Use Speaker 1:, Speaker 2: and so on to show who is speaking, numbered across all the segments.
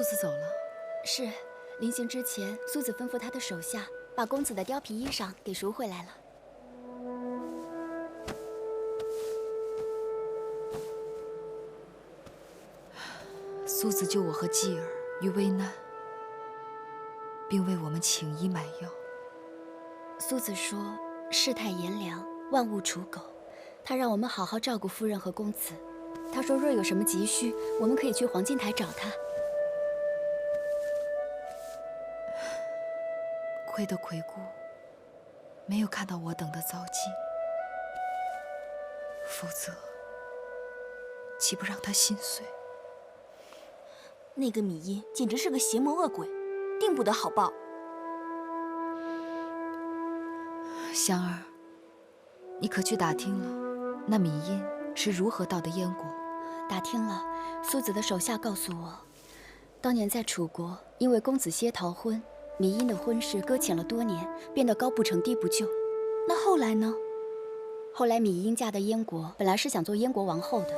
Speaker 1: 子走了。
Speaker 2: 是，临行之前，苏子吩咐他的手下把公子的貂皮衣裳给赎回来了。
Speaker 1: 苏子救我和继儿于危难，并为我们请医买药。
Speaker 2: 苏子说：“世态炎凉，万物刍狗。”他让我们好好照顾夫人和公子。他说，若有什么急需，我们可以去黄金台找他。
Speaker 1: 亏得魁姑没有看到我等的遭际，否则岂不让他心碎？
Speaker 3: 那个米音简直是个邪魔恶鬼，定不得好报。
Speaker 1: 香儿，你可去打听了，那米音是如何到的燕国？
Speaker 2: 打听了，苏子的手下告诉我，当年在楚国，因为公子歇逃婚，米音的婚事搁浅了多年，变得高不成低不就。那后来呢？后来米音嫁到燕国，本来是想做燕国王后的，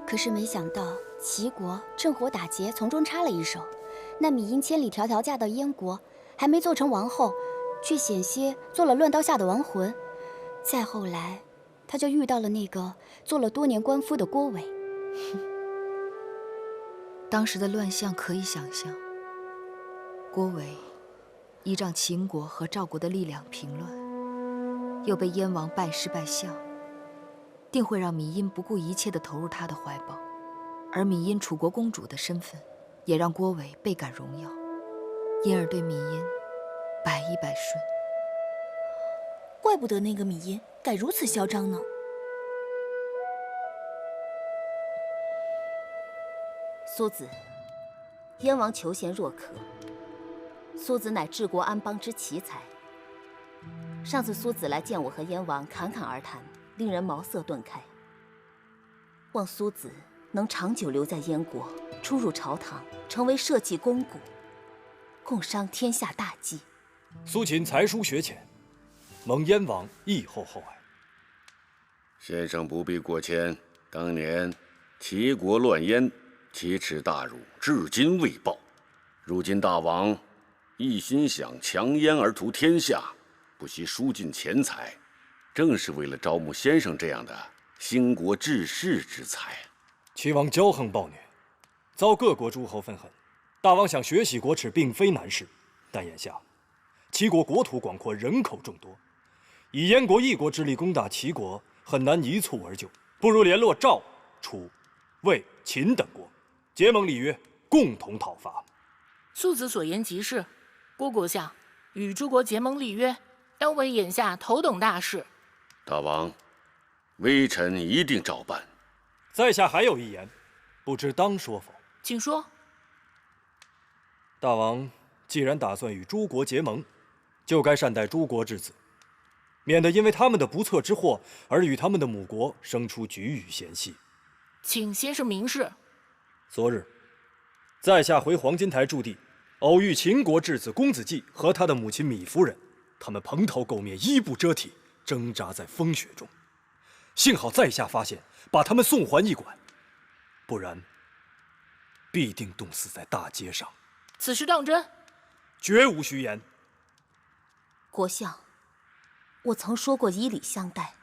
Speaker 2: 可是没想到齐国趁火打劫，从中插了一手。那米音千里迢迢嫁到燕国，还没做成王后，却险些做了乱刀下的亡魂。再后来，她就遇到了那个做了多年官夫的郭伟。
Speaker 1: 当时的乱象可以想象，郭伟依仗秦国和赵国的力量平乱，又被燕王拜师拜相，定会让米音不顾一切地投入他的怀抱。而米音楚国公主的身份，也让郭伟倍感荣耀，因而对米音百依百顺。
Speaker 3: 怪不得那个米音敢如此嚣张呢。
Speaker 4: 苏子，燕王求贤若渴，苏子乃治国安邦之奇才。上次苏子来见我和燕王侃侃而谈，令人茅塞顿开。望苏子能长久留在燕国，出入朝堂，成为社稷肱骨，共商天下大计。
Speaker 5: 苏秦才疏学浅，蒙燕王义厚厚爱。
Speaker 6: 先生不必过谦，当年齐国乱燕，奇耻大辱，至今未报。如今大王一心想强燕而图天下，不惜输尽钱财，正是为了招募先生这样的兴国治世之才。
Speaker 5: 齐王骄横暴虐，遭各国诸侯愤恨。大王想学习国耻，并非难事，但眼下齐国国土广阔，人口众多，以燕国一国之力攻打齐国，很难一蹴而就。不如联络赵、楚、魏、秦等国，结盟立约，共同讨伐。
Speaker 7: 苏子所言极是，郭国相与诸国结盟立约，要为眼下头等大事。
Speaker 6: 大王，微臣一定照办。
Speaker 5: 在下还有一言，不知当说否？
Speaker 7: 请说。
Speaker 5: 大王既然打算与诸国结盟，就该善待诸国之子，免得因为他们的不测之祸而与他们的母国生出龃龉嫌隙。
Speaker 7: 请先生明示。
Speaker 5: 昨日，在下回黄金台驻地，偶遇秦国质子公子季和他的母亲芈夫人，他们蓬头垢面，衣不遮体，挣扎在风雪中。幸好在下发现，把他们送还驿馆，不然必定冻死在大街上。
Speaker 7: 此事当真？
Speaker 5: 绝无虚言。
Speaker 4: 国相，我曾说过以礼相待，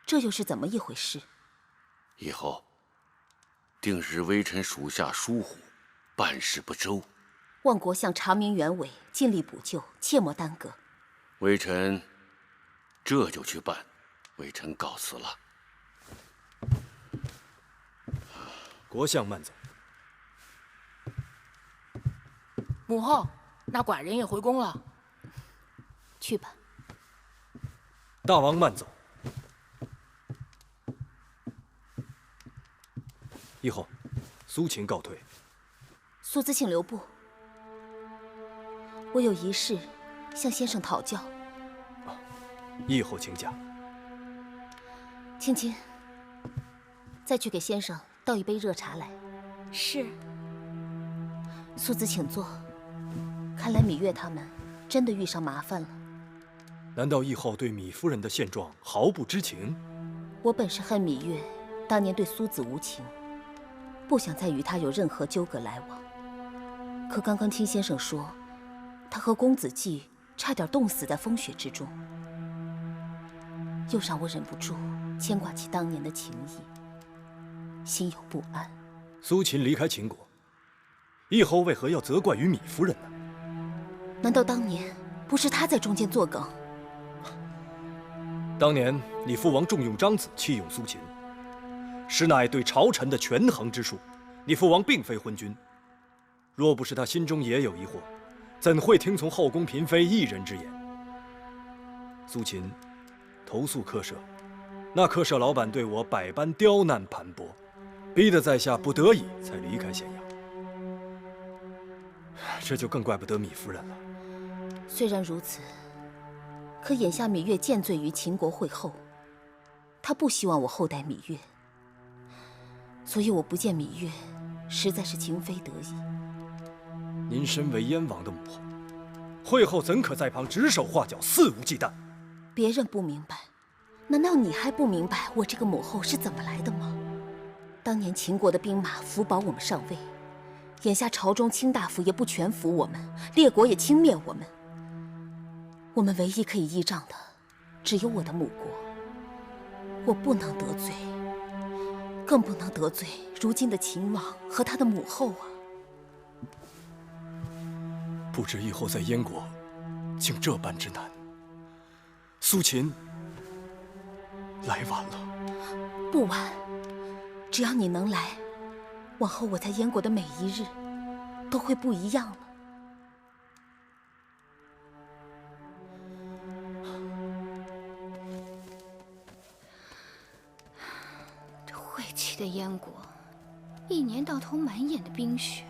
Speaker 4: 这又是怎么一回事？
Speaker 6: 以后定是微臣属下疏忽，办事不周。
Speaker 4: 望国相查明原委，尽力补救，切莫耽搁。
Speaker 6: 微臣这就去办。微臣告辞了。
Speaker 5: 国相慢走。
Speaker 7: 母后，那寡人也回宫了。
Speaker 4: 去吧。
Speaker 5: 大王慢走。以后，苏秦告退。
Speaker 4: 苏子请留步，我有一事向先生讨教。
Speaker 5: 以后请讲。
Speaker 4: 青青，再去给先生倒一杯热茶来。
Speaker 2: 是。
Speaker 4: 苏子请坐。看来芈月他们真的遇上麻烦了。
Speaker 5: 难道义后对芈夫人的现状毫不知情？
Speaker 4: 我本是恨芈月当年对苏子无情，不想再与他有任何纠葛来往。可刚刚听先生说，他和公子季差点冻死在风雪之中，又让我忍不住牵挂起当年的情谊，心有不安。
Speaker 5: 苏秦离开秦国，义后为何要责怪于芈夫人呢？
Speaker 4: 难道当年不是他在中间作梗？
Speaker 5: 当年你父王重用张子，弃用苏秦，实乃对朝臣的权衡之术。你父王并非昏君，若不是他心中也有疑惑，怎会听从后宫嫔妃一人之言？苏秦投宿客舍，那客舍老板对我百般刁难盘剥，逼得在下不得已才离开咸阳。这就更怪不得芈夫人了。
Speaker 4: 虽然如此，可眼下芈月见罪于秦国会后，她不希望我厚待芈月，所以我不见芈月，实在是情非得已。
Speaker 5: 您身为燕王的母后，会后怎可在旁指手画脚、肆无忌惮？
Speaker 4: 别人不明白，难道你还不明白我这个母后是怎么来的吗？当年秦国的兵马辅保我们上位，眼下朝中卿大夫也不全服我们，列国也轻蔑我们。我们唯一可以依仗的，只有我的母国。我不能得罪，更不能得罪如今的秦王和他的母后啊！
Speaker 5: 不知以后在燕国，竟这般之难。苏秦来晚了。
Speaker 4: 不晚，只要你能来，往后我在燕国的每一日，都会不一样了。
Speaker 2: 晦气的燕国，一年到头满眼的冰雪，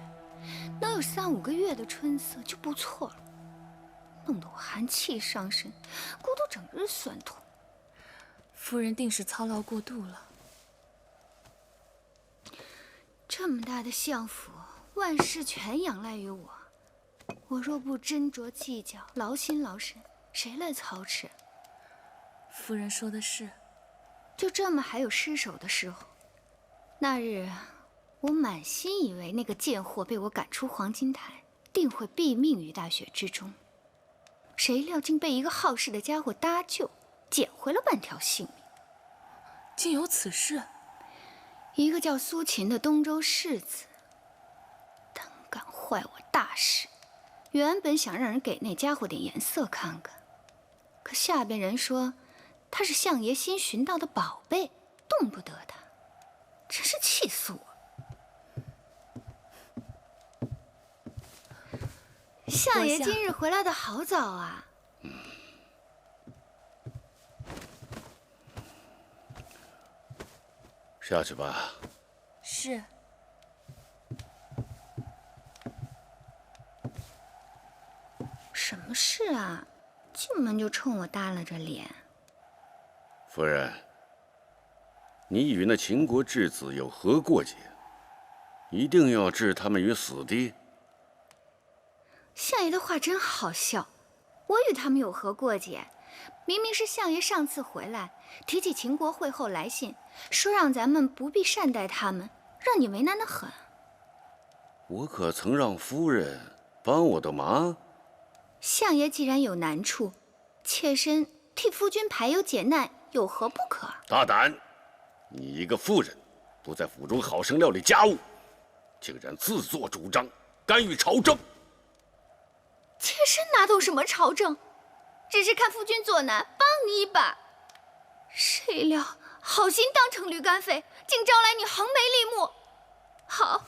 Speaker 2: 能有3、5个月的春色就不错了，弄得我寒气上身，骨头整日酸痛。
Speaker 3: 夫人定是操劳过度了。
Speaker 2: 这么大的相府，万事全仰赖于我，我若不斟酌计较，劳心劳神，谁来操持？
Speaker 3: 夫人说的是。
Speaker 2: 就这么还有失手的时候。那日，我满心以为那个贱货被我赶出黄金台，定会毙命于大雪之中。谁料竟被一个好事的家伙搭救，捡回了半条性命。
Speaker 3: 竟有此事！
Speaker 2: 一个叫苏秦的东周世子，胆敢坏我大事，原本想让人给那家伙点颜色看看，可下边人说他是相爷新寻到的宝贝，动不得他，真是气死我！相爷今日回来的好早啊！
Speaker 6: 下去吧。
Speaker 3: 是。
Speaker 2: 什么事啊？进门就冲我耷拉着脸。
Speaker 6: 夫人，你与那秦国质子有何过节？一定要置他们于死地？
Speaker 2: 相爷的话真好笑，我与他们有何过节？明明是相爷上次回来提起秦国会后来信，说让咱们不必善待他们，让你为难得很。
Speaker 6: 我可曾让夫人帮我的忙？
Speaker 2: 相爷既然有难处，妾身替夫君排忧解难，有何不可？
Speaker 6: 大胆！你一个妇人，不在府中好生料理家务，竟然自作主张干预朝政。
Speaker 2: 妾身哪懂什么朝政，只是看夫君作难，帮你一把。谁料好心当成驴肝肺，竟招来你横眉立目。好，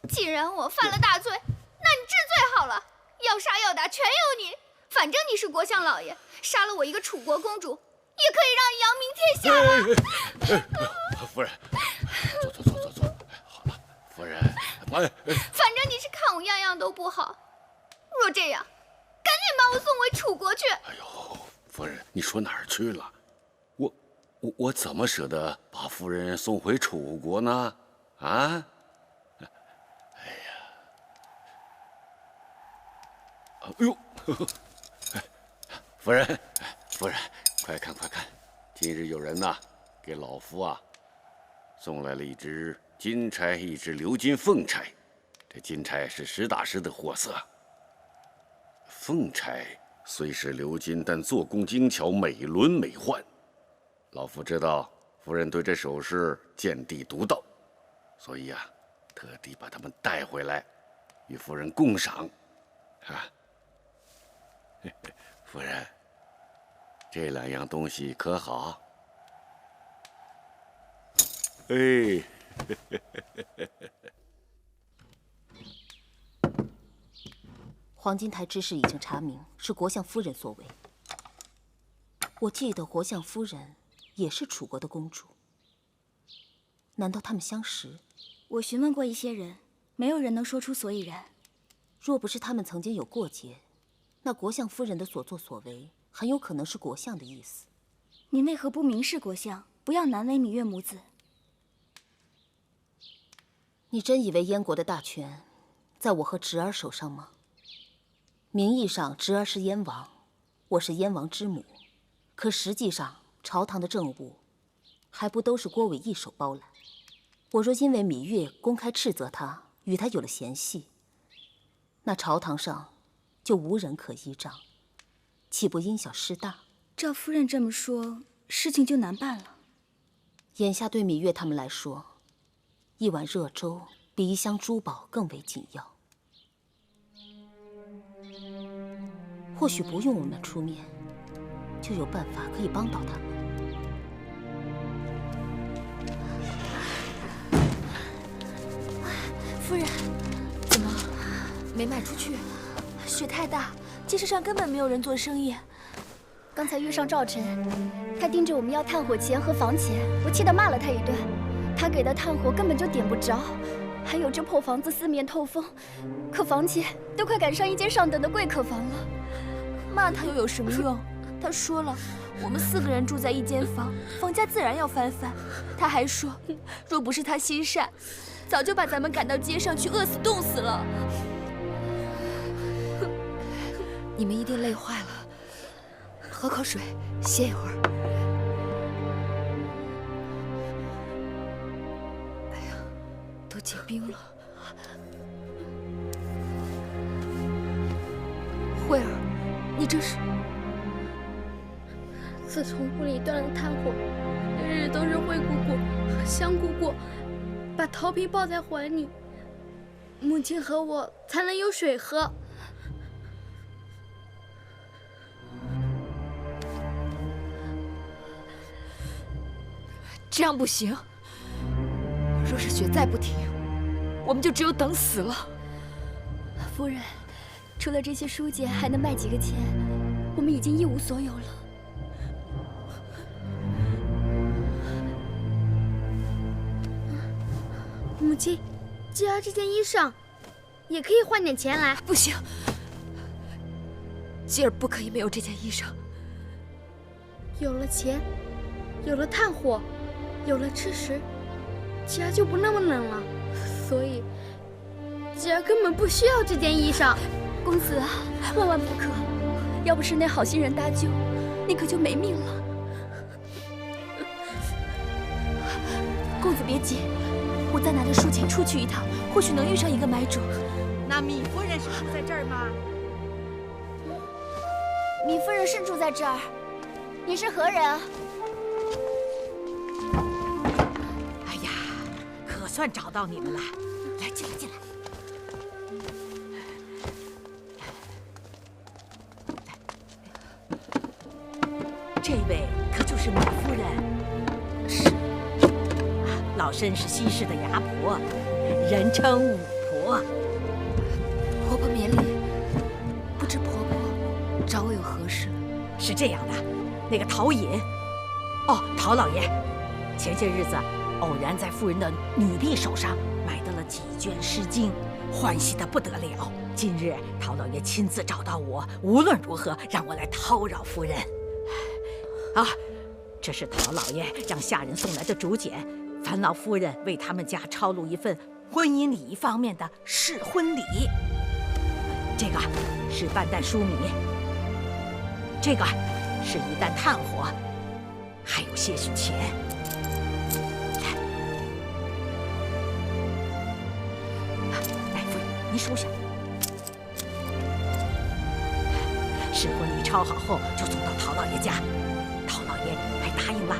Speaker 2: 既然我犯了大罪，那你治罪好了，要杀要打全由你。反正你是国相老爷，杀了我一个楚国公主，也可以让你扬名天下了。
Speaker 6: 夫人，坐。好了，夫人，
Speaker 2: 反正你是看我样样都不好。若这样，赶紧把我送回楚国去。
Speaker 6: 哎呦，夫人，你说哪儿去了？我怎么舍得把夫人送回楚国呢？啊？哎呀，哎呦，夫人，快看，今日有人呐，给老夫啊送来了一只金钗，一只鎏金凤钗，这金钗是实打实的货色。凤钗虽是鎏金，但做工精巧，美轮美奂。老夫知道夫人对这首饰见地独到，所以啊，特地把它们带回来，与夫人共赏。啊，夫人，这2样东西可好？哎。
Speaker 4: 黄金台之事已经查明，是国相夫人所为。我记得国相夫人也是楚国的公主，难道他们相识？
Speaker 3: 我询问过一些人，没有人能说出所以然。
Speaker 4: 若不是他们曾经有过节，那国相夫人的所作所为很有可能是国相的意思。
Speaker 3: 你为何不明示国相，不要难为芈月母子？
Speaker 4: 你真以为燕国的大权在我和侄儿手上吗？名义上侄儿是燕王，我是燕王之母，可实际上朝堂的政务还不都是郭伟一手包揽。我若因为芈月公开斥责他，与他有了嫌隙，那朝堂上就无人可依仗，岂不因小失大？
Speaker 3: 照夫人这么说，事情就难办了。
Speaker 4: 眼下对芈月他们来说，一碗热粥比一箱珠宝更为紧要。或许不用我们出面，就有办法可以帮到他们。
Speaker 3: 夫人，
Speaker 1: 怎么没卖出去？
Speaker 3: 雪太大，街市上根本没有人做生意。
Speaker 2: 刚才遇上赵晨，他盯着我们要炭火钱和房钱，我气得骂了他一顿。他给的炭火根本就点不着，还有这破房子四面透风，可房钱都快赶上一间上等的贵客房了。
Speaker 3: 骂他又有什么用？他说了，我们4个人住在一间房，房价自然要翻番。他还说，若不是他心善，早就把咱们赶到街上去饿死冻死了。
Speaker 1: 你们一定累坏了，喝口水，歇一会儿。哎呀，都结冰了。慧儿，你这是？
Speaker 8: 自从屋里断了炭火，日日都是灰姑姑和香姑姑把陶瓶抱在怀里，母亲和我才能有水喝。
Speaker 1: 这样不行，若是雪再不停，我们就只有等死了。
Speaker 2: 夫人，除了这些书简，还能卖几个钱？我们已经一无所有了。
Speaker 8: 母亲，只要这件衣裳，也可以换点钱来。
Speaker 1: 不行，吉儿不可以没有这件衣裳。
Speaker 8: 有了钱，有了炭火，有了吃食，吉儿就不那么冷了。所以，吉儿根本不需要这件衣裳。
Speaker 2: 公子啊，万万不可！要不是那好心人搭救，你可就没命了。
Speaker 3: 公子别急，我再拿着书钱出去一趟，或许能遇上一个买主。
Speaker 9: 那芈夫人是住在这儿吗？
Speaker 2: 芈夫人是住在这儿。你是何人啊？
Speaker 9: 哎呀，可算找到你们了！来，进来，进来。这位可就是芈夫人。
Speaker 1: 是。
Speaker 9: 老身是西市的牙婆，人称五婆。
Speaker 1: 婆婆免礼，不知婆婆找我有何事？
Speaker 9: 是这样的，那个陶隐，陶老爷，前些日子偶然在夫人的女婢手上买到了几卷《诗经》，欢喜得不得了。今日陶老爷亲自找到我，无论如何让我来叨扰夫人。这是陶老爷让下人送来的竹简，烦劳夫人为他们家抄录一份婚姻礼仪方面的试婚礼。这个是半担粟米，这个是一担炭火，还有些许钱。来，夫人。书上。试婚礼抄好后，就送到陶老爷家。陶老爷还答应了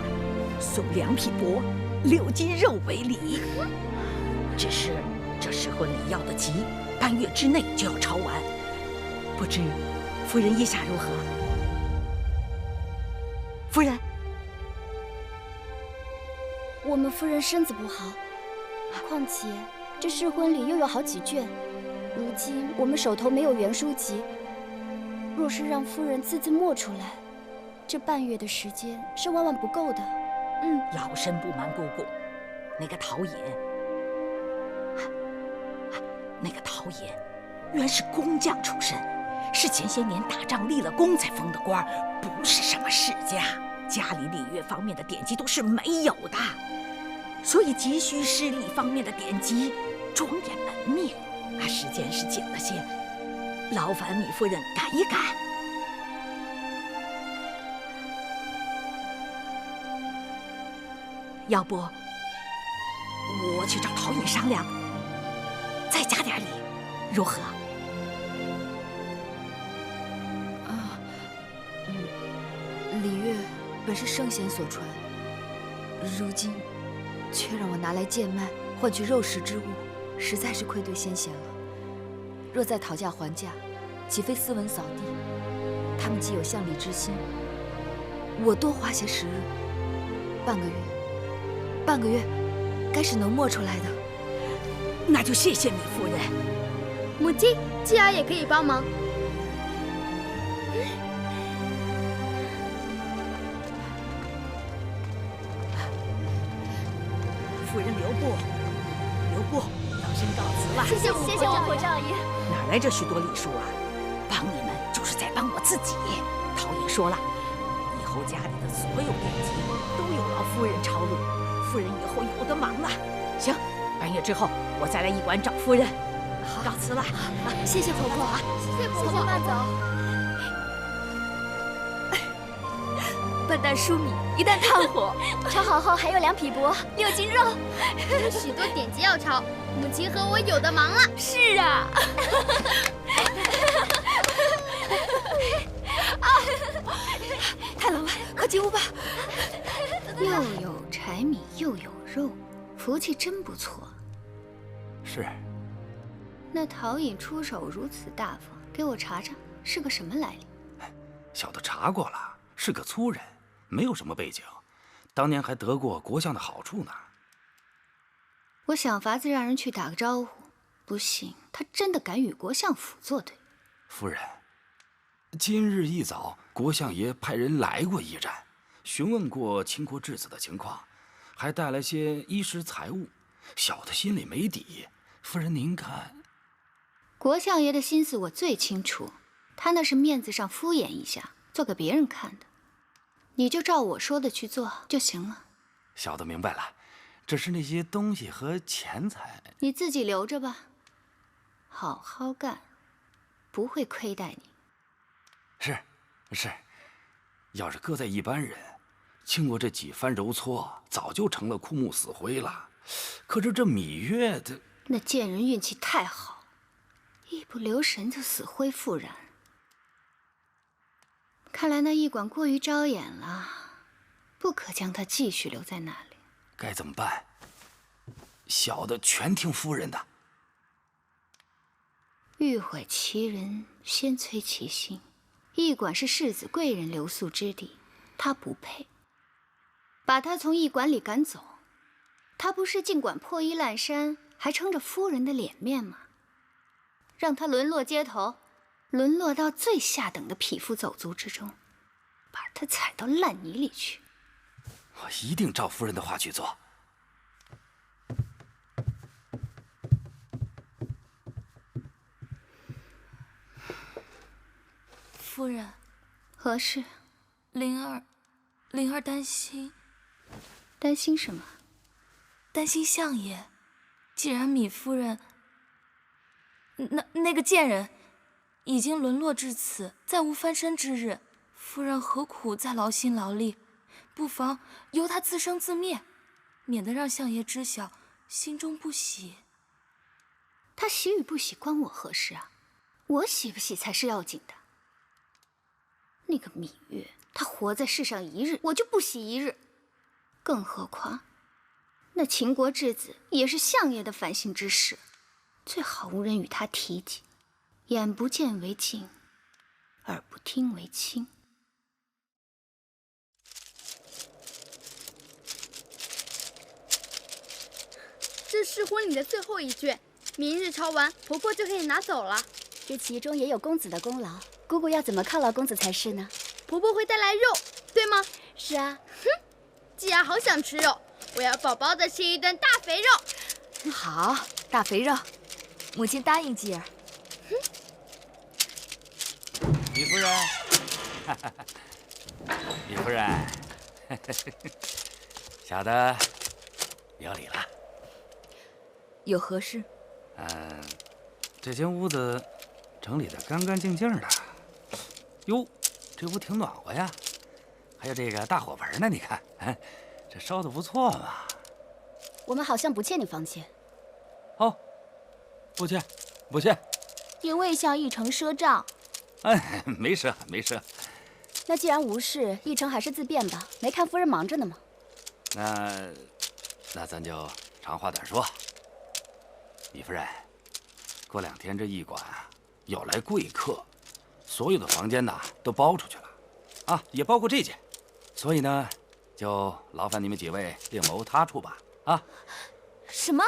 Speaker 9: 送2匹帛、6斤肉为礼。只是这试婚礼要得急，半月之内就要抄完。不知夫人意下如何？夫人，
Speaker 2: 我们夫人身子不好，况且这试婚礼又有好几卷，如今我们手头没有原书籍，若是让夫人字字默出来，这半月的时间是万万不够的。
Speaker 9: 老身不瞒姑姑，那个陶寅原是工匠出身，是前些年打仗立了功才封的官，不是什么世家，家里礼乐方面的典籍都是没有的，所以急需诗礼方面的典籍，庄严门面。时间是紧了些，劳烦米夫人赶一赶。要不我去找陶寅商量，再加点礼，如何？
Speaker 1: 礼乐本是圣贤所传，如今却让我拿来贱卖换取肉食之物，实在是愧对先贤了。若再讨价还价，岂非斯文扫地？他们既有向礼之心，我多花些时日，半个月，该是能磨出来的。
Speaker 9: 那就谢谢米夫人。
Speaker 8: 母亲，继儿也可以帮忙。
Speaker 9: 夫人留步，老身告辞了。
Speaker 8: 谢谢火少爷。
Speaker 9: 哪来这许多礼数啊？帮你们就是在帮我自己。陶寅说了，以后家里的所有典籍都有劳夫人抄录，夫人以后有的忙了。行，半月之后我再来驿馆找夫人。好，告辞了。
Speaker 2: 谢谢婆婆，
Speaker 8: 谢谢婆婆，慢走。
Speaker 3: 笨蛋淑米，一旦炭火，
Speaker 2: 抄好后还有2匹帛、6斤肉，
Speaker 8: 有许多典籍要抄，母亲和我有的忙了。
Speaker 3: 是啊。
Speaker 1: 太冷了，快进屋吧。
Speaker 2: 又有柴米又有肉，福气真不错。
Speaker 10: 是。
Speaker 2: 那陶寅出手如此大方，给我查查是个什么来历？
Speaker 10: 小的查过了，是个粗人，没有什么背景，当年还得过国相的好处呢。
Speaker 2: 我想法子让人去打个招呼，不幸他真的敢与国相府作对。
Speaker 10: 夫人，今日一早，国相爷派人来过驿站，询问过秦国质子的情况，还带来些衣食财物，小的心里没底。夫人您看，
Speaker 2: 国相爷的心思我最清楚，他那是面子上敷衍一下，做给别人看的。你就照我说的去做就行了。
Speaker 10: 小的明白了，只是那些东西和钱财，
Speaker 2: 你自己留着吧，好好干，不会亏待你。
Speaker 10: 是，要是搁在一般人，经过这几番揉搓，早就成了枯木死灰了。可是这芈月，
Speaker 2: 那贱人运气太好，一不留神就死灰复燃。看来那驿馆过于招眼了，不可将他继续留在那里。
Speaker 10: 该怎么办？小的全听夫人的。
Speaker 2: 欲毁其人，先摧其心。驿馆是世子贵人留宿之地，他不配。把他从驿馆里赶走，他不是尽管破衣烂衫，还撑着夫人的脸面吗？让他沦落街头，沦落到最下等的匹夫走卒之中，把他踩到烂泥里去。
Speaker 10: 我一定照夫人的话去做。
Speaker 3: 夫人，
Speaker 2: 何事？
Speaker 3: 灵儿担心。
Speaker 2: 担心什么？
Speaker 3: 担心相爷。既然米夫人，那个贱人，已经沦落至此，再无翻身之日，夫人何苦再劳心劳力？不妨由她自生自灭，免得让相爷知晓，心中不喜。
Speaker 11: 他喜与不喜关我何事啊？我喜不喜才是要紧的。那个芈月，她活在世上一日，我就不喜一日。更何况，那秦国质子也是相爷的烦心之事，最好无人与他提及。眼不见为净，耳不听为清。
Speaker 8: 这是婚礼的最后一卷，明日抄完，婆婆就可以拿走了。
Speaker 2: 这其中也有公子的功劳，姑姑要怎么犒劳公子才是呢？
Speaker 8: 婆婆会带来肉，对吗？
Speaker 2: 是啊。
Speaker 8: 哼，季儿好想吃肉，我要饱饱的吃一顿大肥肉。
Speaker 1: 好，大肥肉，母亲答应季儿。
Speaker 10: 李夫人，李夫人，小的有礼了。
Speaker 1: 有何事？
Speaker 10: 这间屋子整理得干干净净的。哟，这屋挺暖和呀，还有这个大火盆呢，你看，这烧得不错嘛。
Speaker 2: 我们好像不欠你房钱。
Speaker 10: 哦，不欠，不欠。
Speaker 3: 也未向议程赊账。
Speaker 10: 哎，没赊，没赊。
Speaker 2: 那既然无事，议程还是自便吧。没看夫人忙着呢吗？
Speaker 10: 那咱就长话短说。李夫人，过2天这驿馆要来贵客，所有的房间呢都包出去了，啊，也包括这间，所以呢，就劳烦你们几位另谋他处吧。啊？
Speaker 3: 什么？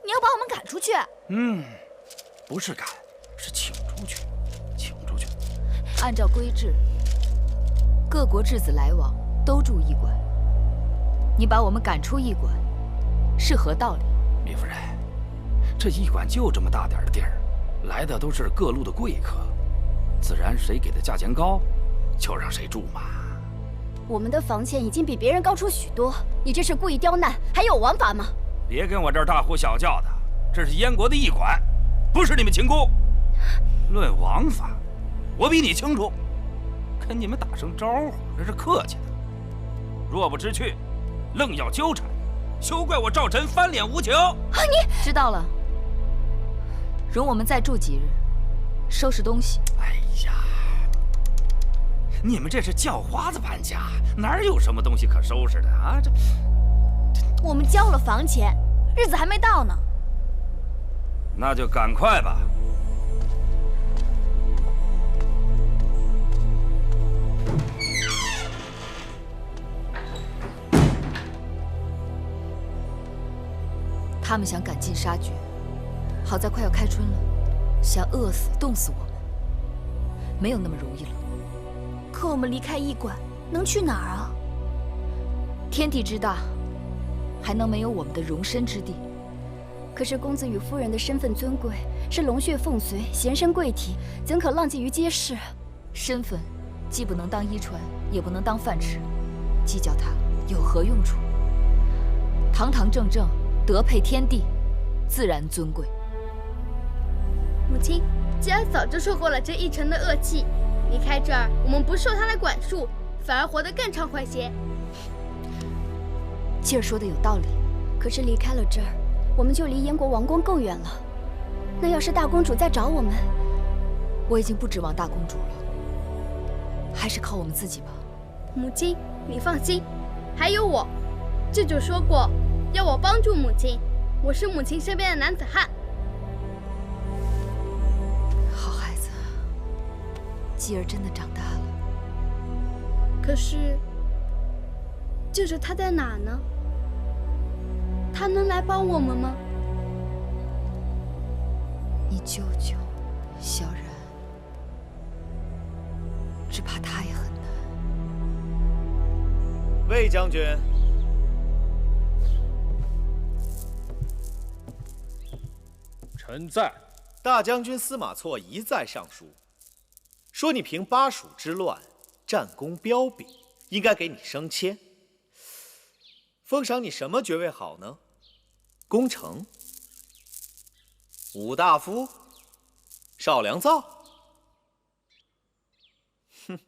Speaker 3: 你要把我们赶出去？
Speaker 10: 不是赶，是请出去，请出去。
Speaker 1: 按照规制，各国质子来往都住驿馆，你把我们赶出驿馆，是何道理？
Speaker 10: 李夫人，这驿馆就这么大点的地儿，来的都是各路的贵客，自然谁给的价钱高，就让谁住嘛。
Speaker 2: 我们的房钱已经比别人高出许多，你这是故意刁难，还有王法吗？
Speaker 10: 别跟我这儿大呼小叫的，这是燕国的驿馆，不是你们秦宫。论王法，我比你清楚，跟你们打声招呼那是客气的，若不知趣，愣要纠缠，休怪我赵臣翻脸无情。
Speaker 1: 你知道了，容我们再住几日，收拾东西。
Speaker 10: 哎呀，你们这是叫花子搬家，哪有什么东西可收拾的啊？
Speaker 3: 我们交了房钱，日子还没到呢。
Speaker 10: 那就赶快吧。
Speaker 1: 他们想赶尽杀绝，好在快要开春了，想饿死、冻死我们，没有那么容易了。
Speaker 3: 可我们离开驿馆，能去哪儿啊？
Speaker 1: 天地之大，还能没有我们的容身之地？
Speaker 2: 可是公子与夫人的身份尊贵，是龙血凤髓，贤身贵体，怎可浪迹于街市？
Speaker 1: 身份既不能当衣穿，也不能当饭吃，计较它有何用处？堂堂正正，德配天地，自然尊贵。
Speaker 8: 母亲，季儿早就受够了这一城的恶气，离开这儿，我们不受他的管束，反而活得更畅快些。
Speaker 1: 季儿说的有道理，
Speaker 2: 可是离开了这儿，我们就离燕国王宫更远了。那要是大公主再找我们，
Speaker 1: 我已经不指望大公主了，还是靠我们自己吧。
Speaker 8: 母亲，你放心，还有我。舅舅说过，要我帮助母亲，我是母亲身边的男子汉。
Speaker 1: 好孩子，季儿真的长大了。
Speaker 8: 可是，舅舅他在哪呢？他能来帮我们吗？
Speaker 1: 你舅舅，小然，只怕他也很难。
Speaker 12: 魏将军，
Speaker 5: 臣在。
Speaker 12: 大将军司马错一再上书，说你平巴蜀之乱，战功彪炳，应该给你升迁。封赏你什么爵位好呢？功臣、武大夫、少良造？哼，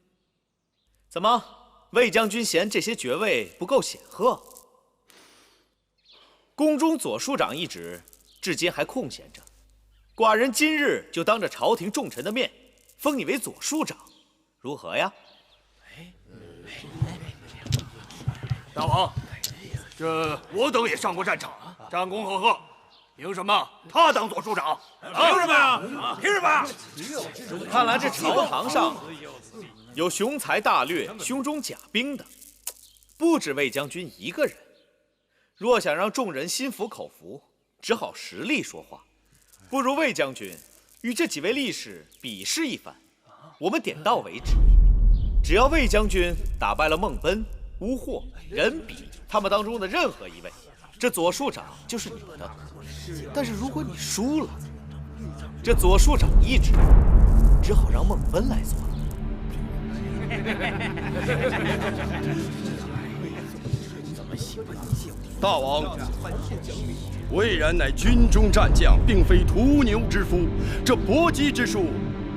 Speaker 12: 怎么，魏将军嫌这些爵位不够显赫？宫中左庶长一职，至今还空闲着，寡人今日就当着朝廷重臣的面，封你为左庶长，如何呀？
Speaker 13: 大王，这我等也上过战场，战功赫赫，凭什么他当左庶长？
Speaker 14: 凭什么呀？凭什么？
Speaker 12: 看来这朝堂上有雄才大略、胸中甲兵的，不止魏将军一个人。若想让众人心服口服，只好实力说话。不如魏将军与这几位力士比试一番，我们点到为止。只要魏将军打败了孟奔、乌霍、任比他们当中的任何一位，这左庶长就是你的。但是如果你输了，这左庶长一职只好让孟奔来做了。
Speaker 6: 大王，魏然乃军中战将，并非屠牛之夫，这搏击之术，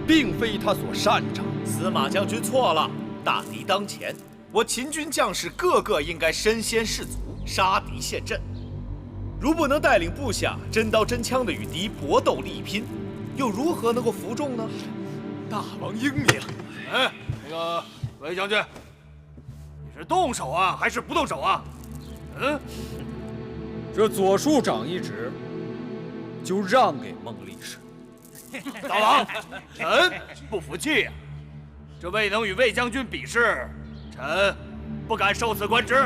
Speaker 6: 并非他所擅长。
Speaker 12: 司马将军错了，大敌当前，我秦军将士个个应该身先士卒，杀敌陷阵。如不能带领部下真刀真枪的与敌搏斗力拼，又如何能够服众呢？
Speaker 13: 大王英明。哎，那个魏将军，你是动手啊，还是不动手啊？
Speaker 14: 这左庶长一职就让给孟力士。
Speaker 13: 大王，臣不服气呀！这未能与魏将军比试，臣不敢受此官职。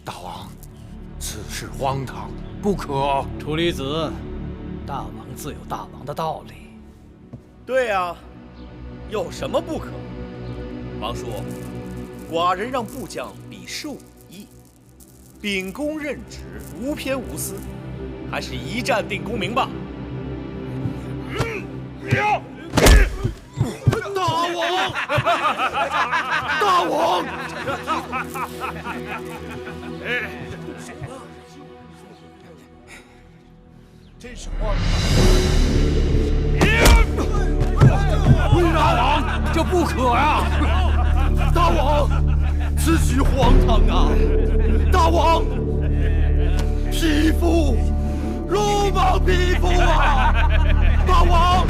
Speaker 14: 大王，此事荒唐，不可。
Speaker 15: 楚离子，大王自有大王的道理。
Speaker 12: 对呀，有什么不可？王叔，寡人让部将比试武艺，秉公任职，无偏无私，还是一战定功名吧。
Speaker 6: 大王，大王！
Speaker 14: 真是荒唐！
Speaker 6: 大王，
Speaker 14: 这不可呀！
Speaker 6: 大王，此举荒唐啊！大王，匹夫，鲁莽匹夫啊！大王。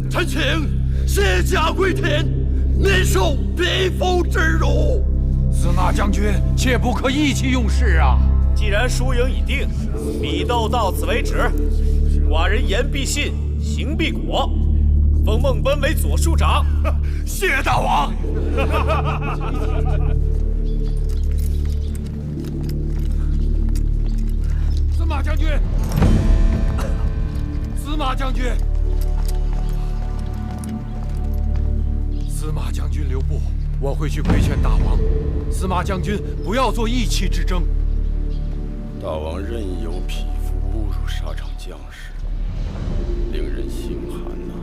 Speaker 6: 臣请卸甲归田，免受匹夫之辱。
Speaker 14: 司马将军，切不可意气用事啊！
Speaker 12: 既然输赢已定，比斗到此为止。寡人言必信，行必果，封孟奔为左庶长。
Speaker 14: 谢大王。司马将军，司马将军，司马将军留步，我会去规劝大王。司马将军不要做意气之争。
Speaker 6: 大王任由匹夫侮辱沙场将士，令人心寒呐。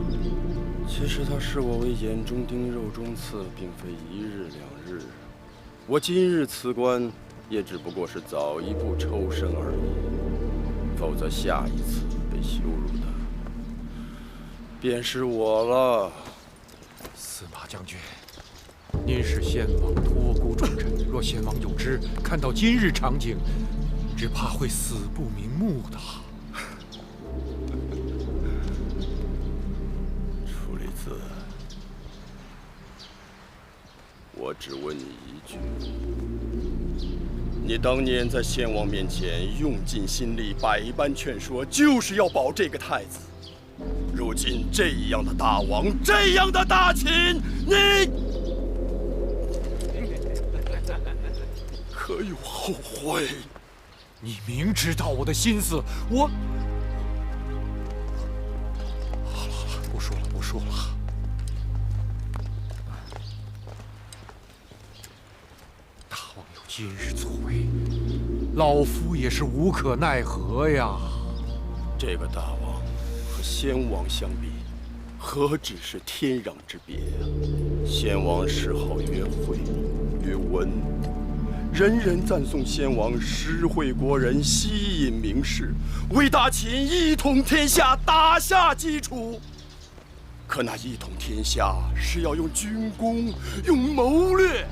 Speaker 6: 其实他视我为眼中钉、肉中刺，并非一日两日。我今日辞官，也只不过是早一步抽身而已。否则下一次被羞辱的便是我了。
Speaker 14: 司马将军，您是先王托孤重臣，若先王有知，看到今日场景，只怕会死不瞑目的。
Speaker 6: 楚离子，我只问你一句：你当年在先王面前用尽心力，百般劝说，就是要保这个太子。如今这样的大王，这样的大秦，你可有后悔？
Speaker 14: 你明知道我的心思，我……好了好了，不说了不说了。大王有今日作为，老夫也是无可奈何呀。
Speaker 6: 这个大王和先王相比，何止是天壤之别啊！先王谥号曰惠，曰文。人人赞颂先王施惠国人，吸引名士，为大秦一统天下打下基础。
Speaker 16: 可那一统天下是要用军功，用谋略，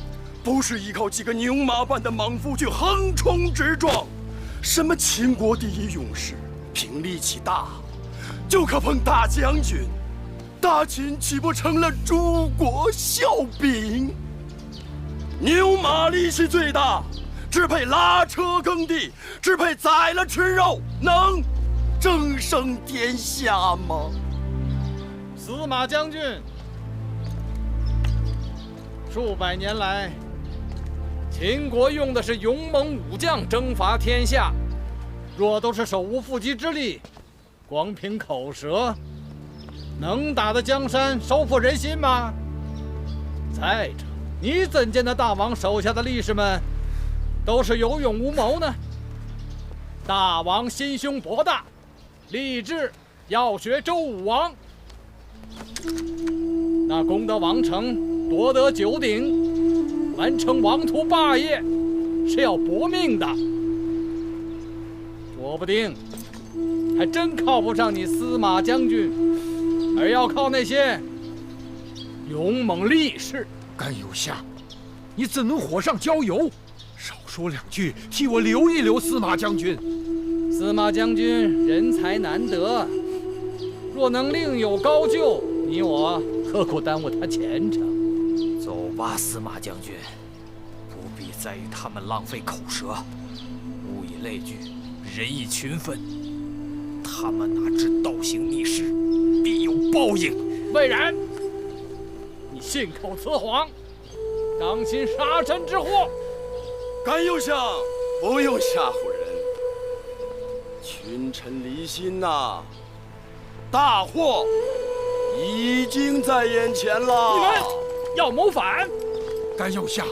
Speaker 16: 不是依靠几个牛马般的莽夫去横冲直撞。什么秦国第一勇士，凭力气大，就可碰大将军。大秦岂不成了诸国笑柄？牛马力气最大，只配拉车耕地，只配宰了吃肉，能争胜天下吗？
Speaker 15: 司马将军，数百年来，秦国用的是勇猛武将征伐天下，若都是手无缚鸡之力，光凭口舌，能打得江山、收复人心吗？再者，你怎见得大王手下的力士们都是有勇无谋呢？大王心胸博大，立志要学周武王。那攻得王城，夺得九鼎，完成王图霸业，是要搏命的。说不定还真靠不上你司马将军，而要靠那些勇猛力士。
Speaker 14: 甘有下，你怎能火上浇油？少说两句，替我留一留司马将军。
Speaker 15: 司马将军人才难得，若能另有高就，你我何苦耽误他前程？走吧，司马将军，不必再与他们浪费口舌，物以类聚，人以群分。他们哪知倒行逆施，必有报应。魏然，你信口雌黄，当心杀身之祸！
Speaker 16: 甘右相，不用吓唬人。群臣离心呐，大祸已经在眼前了。
Speaker 15: 你们要谋反？
Speaker 14: 甘右相，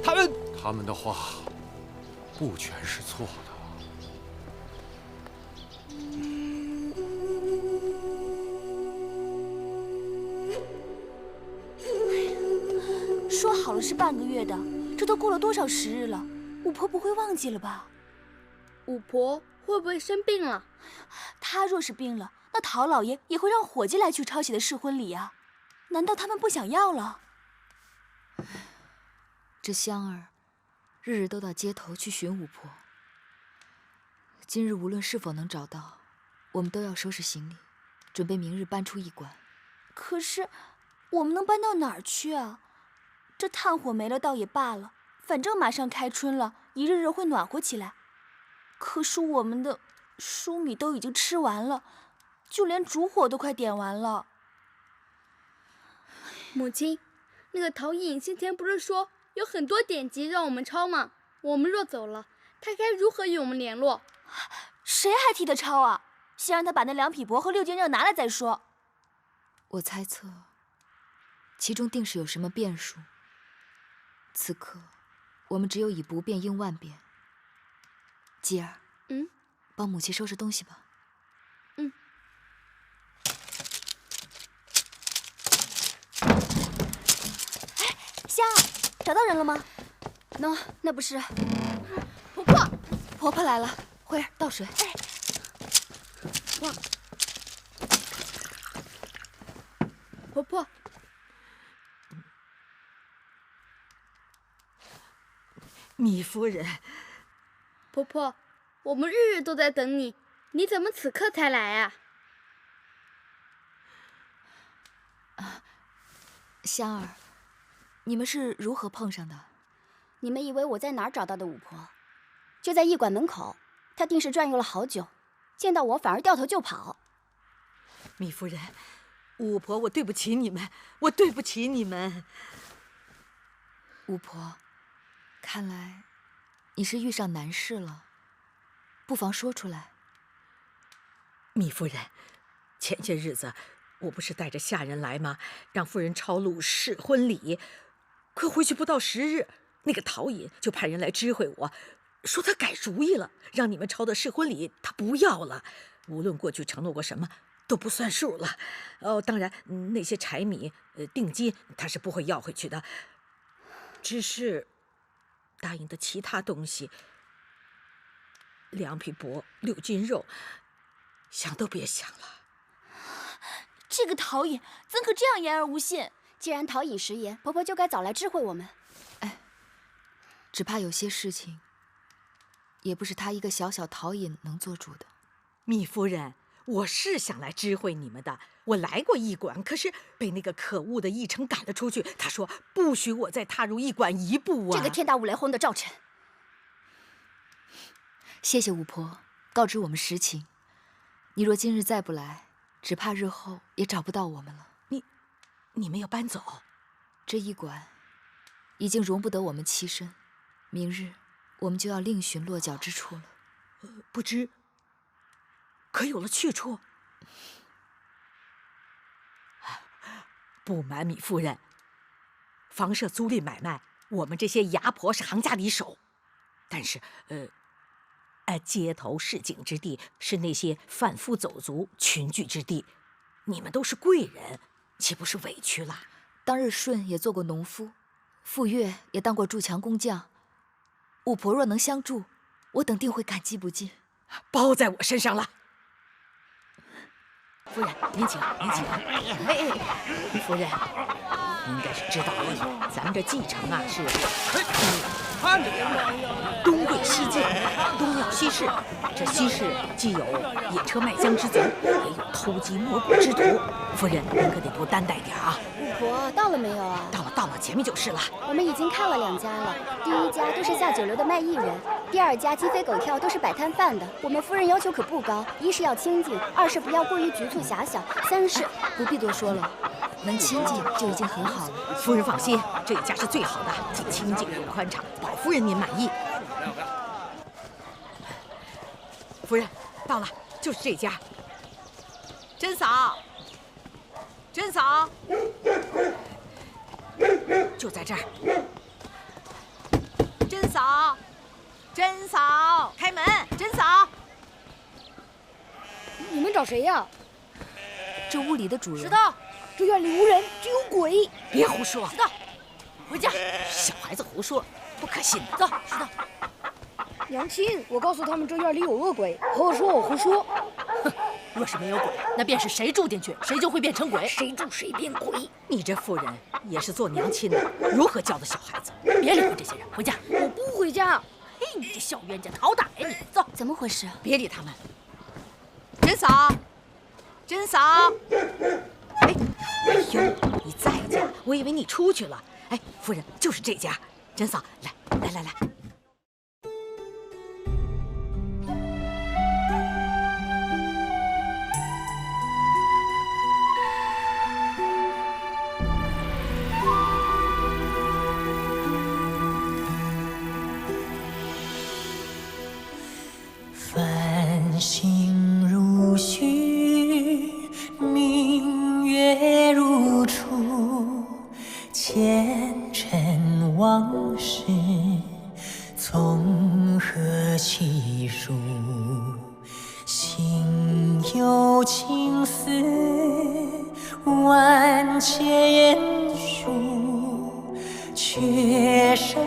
Speaker 14: 他们的话不全是错的。
Speaker 3: 说好了是半个月的，这都过了多少时日了？巫婆不会忘记了吧？
Speaker 8: 巫婆会不会生病了？
Speaker 3: 她若是病了，那陶老爷也会让伙计来去抄写的试婚礼啊。难道他们不想要了？
Speaker 1: 这香儿日日都到街头去寻巫婆。今日无论是否能找到，我们都要收拾行李，准备明日搬出驿馆。
Speaker 3: 可是我们能搬到哪儿去啊？这炭火没了倒也罢了，反正马上开春了，一日日会暖和起来。可是我们的黍米都已经吃完了，就连烛火都快点完了。
Speaker 8: 母亲，那个陶颖先前不是说有很多典籍让我们抄吗？我们若走了，他该如何与我们联络？
Speaker 3: 谁还替他抄啊？先让他把那2匹帛和6件肉拿来再说。
Speaker 1: 我猜测，其中定是有什么变数。此刻，我们只有以不变应万变。吉儿，帮母亲收拾东西吧。
Speaker 3: 香儿，找到人了吗？
Speaker 8: 那不是
Speaker 3: 婆婆，
Speaker 1: 婆婆来了。慧儿，倒水。
Speaker 8: 婆婆，
Speaker 9: 糜夫人，
Speaker 8: 婆婆，我们日日都在等你，你怎么此刻才来啊？
Speaker 1: 香儿，你们是如何碰上的？
Speaker 2: 你们以为我在哪儿找到的巫婆？就在驿馆门口，她定是转悠了好久，见到我反而掉头就跑。
Speaker 9: 糜夫人，巫婆，我对不起你们，我对不起你们。
Speaker 1: 巫婆，看来你是遇上难事了，不妨说出来。
Speaker 9: 糜夫人，前些日子我不是带着下人来吗？让夫人抄录试婚礼，可回去不到10日，那个陶尹就派人来知会我，说他改主意了，让你们抄的试婚礼他不要了，无论过去承诺过什么都不算数了。当然那些柴米、定金他是不会要回去的，只是答应的其他东西，2匹帛、6斤肉，想都别想了。
Speaker 3: 这个陶冶怎可这样言而无信？
Speaker 2: 既然陶冶食言，婆婆就该早来知会我们。
Speaker 1: 哎，只怕有些事情，也不是她一个小小陶冶能做主的。
Speaker 9: 糜夫人，我是想来知会你们的。我来过驿馆，可是被那个可恶的驿丞赶了出去。他说不许我再踏入驿馆一步啊！
Speaker 2: 这个天打五雷轰的赵臣，
Speaker 1: 谢谢巫婆告知我们实情。你若今日再不来，只怕日后也找不到我们了。
Speaker 9: 你们要搬走？
Speaker 1: 这驿馆已经容不得我们栖身，明日我们就要另寻落脚之处了。
Speaker 9: 不知可有了去处？不瞒糜夫人，房舍租赁买卖，我们这些牙婆是行家里手，但是街头市井之地是那些贩夫走卒群聚之地，你们都是贵人，岂不是委屈了？
Speaker 1: 当日舜也做过农夫，傅说也当过筑墙工匠，巫婆若能相助，我等定会感激不尽。
Speaker 9: 包在我身上了。夫人，您请，您请。夫人，您应该是知道了，咱们这蓟城啊是东贵西进，东要西市。这西市既有野车卖浆之贼，也有偷鸡摸狗之徒。夫人，您可得多担待点啊。
Speaker 2: 巫婆到了没有啊？
Speaker 9: 到了，前面就是了。
Speaker 2: 我们已经看了2家了，第1家都是下酒楼的卖艺人，第2家鸡飞狗跳都是摆摊贩的。我们夫人要求可不高，一是要清静，2是不要过于局促狭小，3是
Speaker 1: 不必多说了，能清静就已经很好了。
Speaker 9: 夫人放心，这一家是最好的，既清静又宽敞，保夫人您满意。夫人，到了，就是这家。甄嫂，甄嫂，就在这儿。甄嫂，甄嫂，开门！甄嫂，
Speaker 8: 你们找谁呀？
Speaker 1: 这屋里的主人。
Speaker 8: 石头，这院里无人，只有鬼。
Speaker 9: 别胡说！
Speaker 8: 石头，回家。
Speaker 9: 小孩子胡说，不可信的。
Speaker 8: 走，石头。娘亲，我告诉他们这院里有恶鬼，婆婆说我胡说。
Speaker 7: 哼，若是没有鬼，那便是谁住进去，谁就会变成鬼。
Speaker 8: 谁住谁变鬼。
Speaker 9: 你这妇人也是做娘亲的，如何教的小孩子？
Speaker 7: 别理会这些人，回家。
Speaker 8: 我不回家。
Speaker 7: 嘿，你这小冤家，好打呀你！走，
Speaker 2: 怎么回事？
Speaker 9: 别理他们。甄嫂，甄嫂，哎呦，你在家，我以为你出去了。哎，夫人，就是这家。甄嫂，来。
Speaker 17: 繁星如许，明月如初，前尘往事从何起数？心有情丝万千束，却生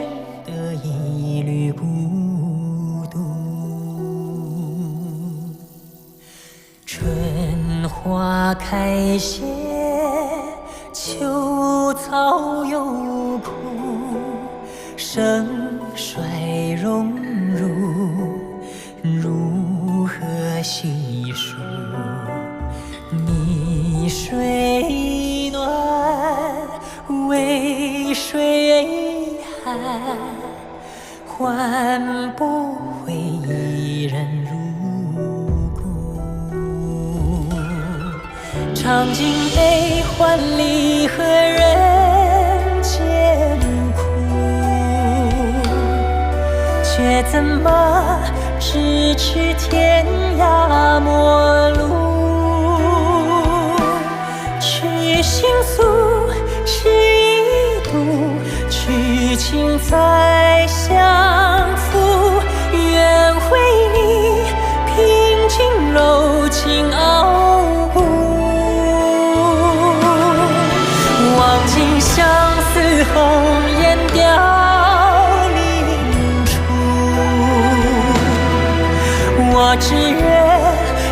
Speaker 17: 得一缕孤独。春花开谢，秋草又枯，盛衰荣辱，如何细数？泥水暖，为谁寒？换不回一人如故。尝尽悲欢离合人间苦，却怎么咫尺天涯陌路？去心诉，痴一度，去情再相负。愿为你平静柔情傲骨，望尽相思红颜凋零处。我只愿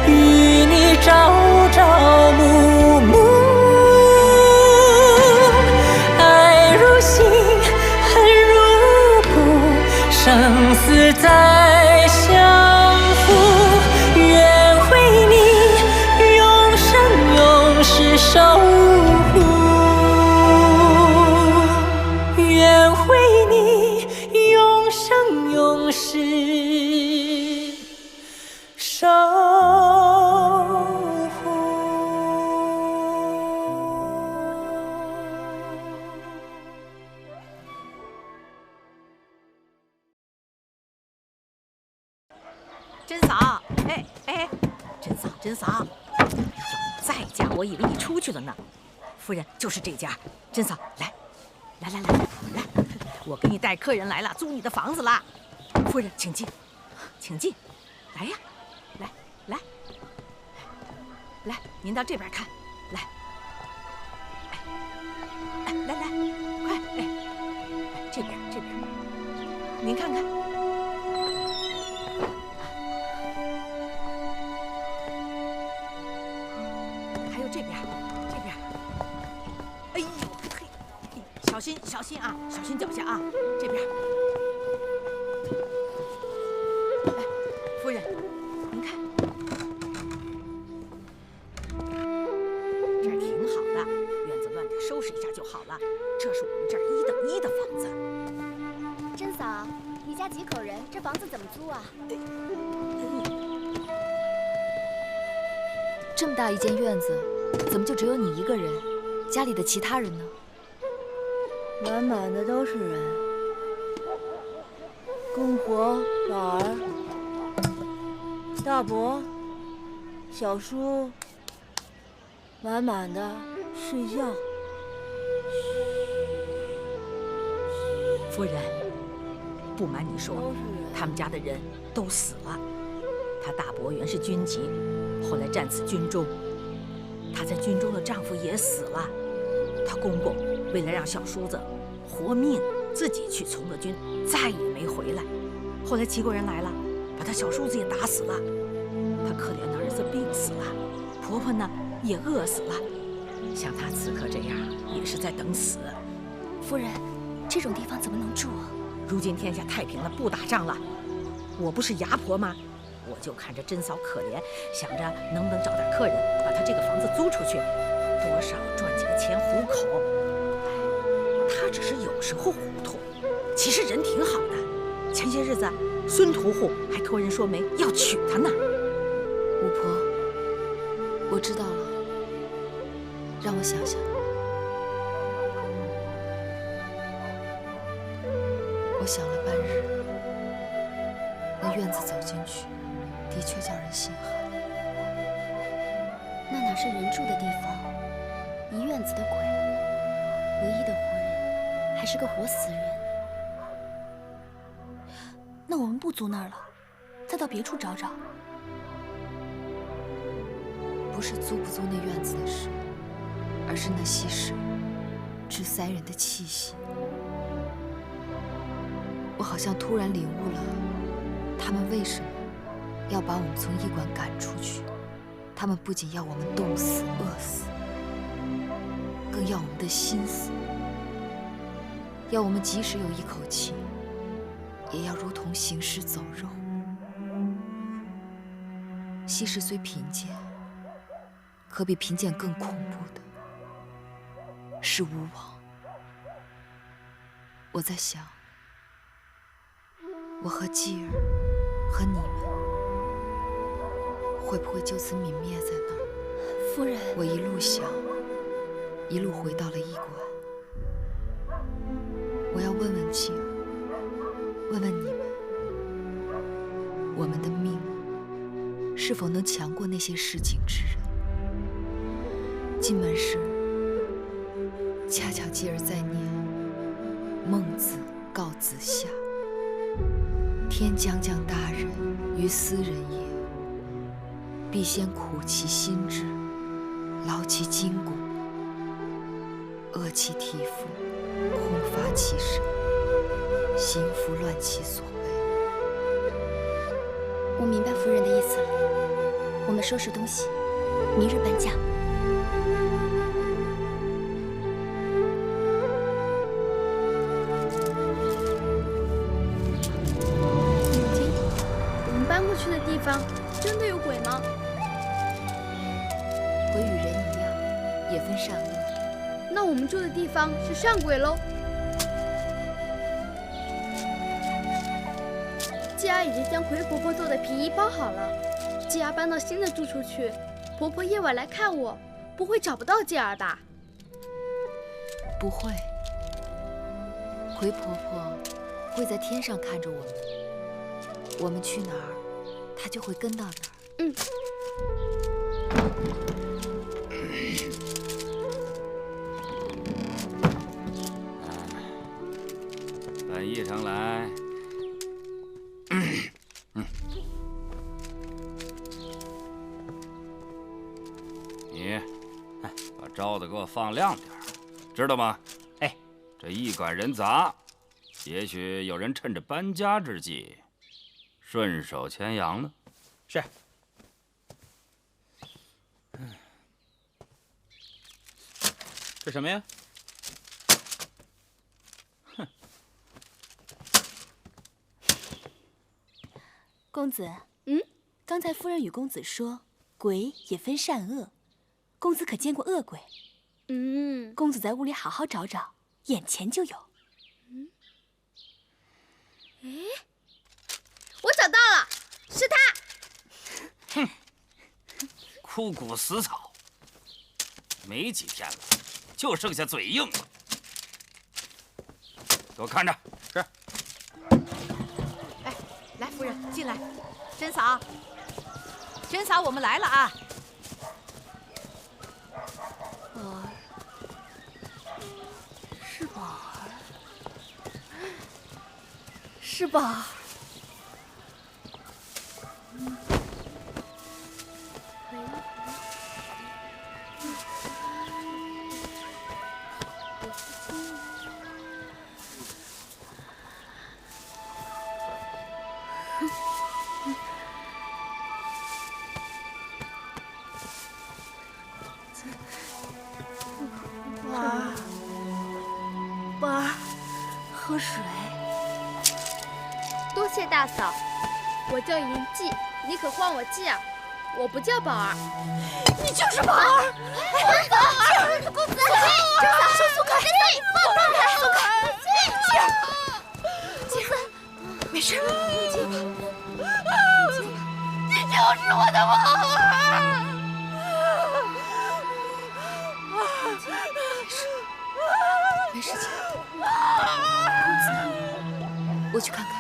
Speaker 17: 与你朝朝暮暮。生死再相负，愿为你永生永世守护，愿为你永生永世守护。
Speaker 9: 珍嫂，哎，珍嫂，要再家，我以为你出去了呢。夫人，就是这家。珍嫂，来，我给你带客人来了，租你的房子啦。夫人，请进，来呀，来，您到这边看，来，快，这边，您看看。还有这边，哎呦嘿，小心啊，小心脚下啊，这边。来，夫人，您看，这儿挺好的，院子乱点收拾一下就好了。这是我们这儿1等1的房子。
Speaker 2: 珍嫂，你家几口人？这房子怎么租啊？
Speaker 1: 这么大一间院子，怎么就只有你一个人？家里的其他人呢？
Speaker 18: 满满的都是人，公婆、老儿、大伯、小叔，满满的睡觉。
Speaker 9: 夫人，不瞒你说，他们家的人都死了。他大伯原是军籍，后来战死军中。她在军中的丈夫也死了。她公公为了让小叔子活命，自己去从了军，再也没回来。后来齐国人来了，把他小叔子也打死了。她可怜的儿子病死了，婆婆呢也饿死了。像她此刻这样，也是在等死。
Speaker 2: 夫人，这种地方怎么能住啊？
Speaker 9: 如今天下太平了，不打仗了。我不是牙婆吗？我就看着珍嫂可怜，想着能不能找点客人，把她这个房子租出去，多少赚几个钱糊口。她只是有时候糊涂，其实人挺好的。前些日子，孙屠户还托人说媒要娶她呢。
Speaker 1: 巫婆，我知道了，让我想想。我想了半日，那院子走进去，的确叫人心寒。
Speaker 2: 那哪是人住的地方？一院子的鬼，唯一的活人还是个活死人。那我们不租那儿了，再到别处找找。
Speaker 1: 不是租不租那院子的事，而是那稀释、致塞人的气息。我好像突然领悟了，他们为什么要把我们从医馆赶出去。他们不仅要我们冻死、饿死，更要我们的心死，要我们即使有一口气，也要如同行尸走肉。稀释虽贫贱，可比贫贱更恐怖的是巫王。我在想，我和继儿和你们会不会就此泯灭在那儿？
Speaker 2: 夫人，
Speaker 1: 我一路想，一路回到了医馆。我要问问继儿，问问你们，我们的命是否能强过那些市井之人？进门时，恰巧继儿在念孟子告子夏。天将降大任于斯人也，必先苦其心志，劳其筋骨，饿其体肤，空乏其身，行拂乱其所为。
Speaker 2: 我明白夫人的意思了，我们收拾东西，明日搬家。
Speaker 8: 方真的有鬼吗？
Speaker 1: 鬼与人一样，也分善恶。
Speaker 8: 那我们住的地方是善鬼喽。季儿已经将葵婆婆做的皮衣包好了，季儿搬到新的住处去。婆婆夜晚来看我，不会找不到季儿的。
Speaker 1: 不会，葵婆婆会在天上看着我们，我们去哪儿，她就会跟到哪儿。
Speaker 8: 嗯。
Speaker 10: 本议程来。你，把招子给我放亮点，知道吗？
Speaker 7: 哎，
Speaker 10: 这驿馆人杂，也许有人趁着搬家之际，顺手牵羊呢。
Speaker 7: 是。这什么呀？
Speaker 2: 哼。公子，刚才夫人与公子说，鬼也分善恶，公子可见过恶鬼？公子在屋里好好找找，眼前就有。
Speaker 8: 哎，我找到了，是他！
Speaker 10: 哼，枯骨死草，没几天了，就剩下嘴硬了。给我看着。是。
Speaker 9: 哎，来，夫人进来。珍嫂，珍嫂，我们来了啊！
Speaker 8: 宝儿，是宝儿，是宝儿。
Speaker 18: 宝儿，喝水。
Speaker 8: 多谢大嫂，我叫银记，你可唤我记啊，我不叫宝儿。
Speaker 18: 你就是宝儿！
Speaker 8: 宝儿，公子，
Speaker 18: 珍嫂，手松开，放开，松开！
Speaker 8: 姐，没事，
Speaker 18: 你就是我的宝儿！
Speaker 1: 没事情。我去看看。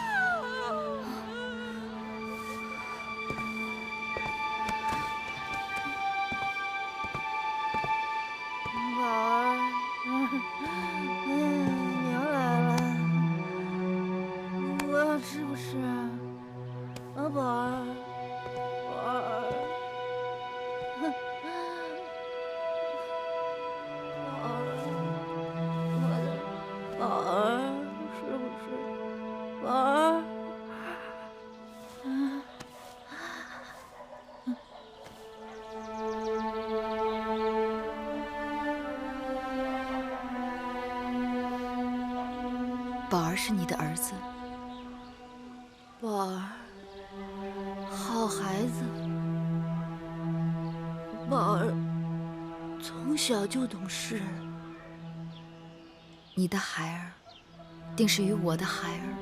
Speaker 18: 宝儿，娘来了，我要吃不吃？啊，宝儿，宝儿，宝儿，是不是？宝儿，
Speaker 1: 宝儿是你的儿子。
Speaker 18: 宝儿，好孩子。宝儿从小就懂事。
Speaker 1: 你的孩儿，定是与我的孩儿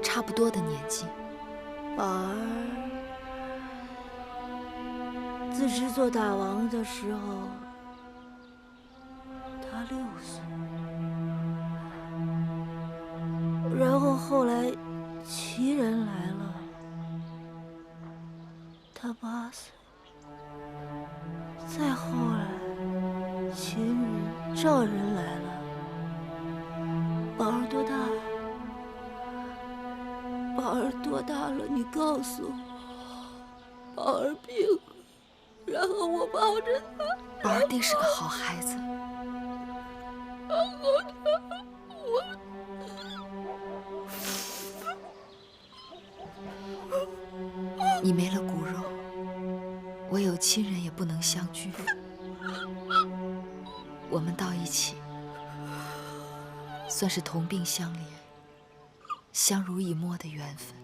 Speaker 1: 差不多的年纪。
Speaker 18: 宝儿自知做大王的时候，他6岁，然后后来齐人来了，他8岁，再后来秦人、赵人来了。宝儿多大了？宝儿多大了？你告诉我。宝儿病了，然后我抱着他。
Speaker 1: 宝儿定是个好孩子。
Speaker 18: 然后
Speaker 1: 你没了骨肉，我有亲人也不能相聚。我们到一起，算是同病相怜、相濡以沫的缘分。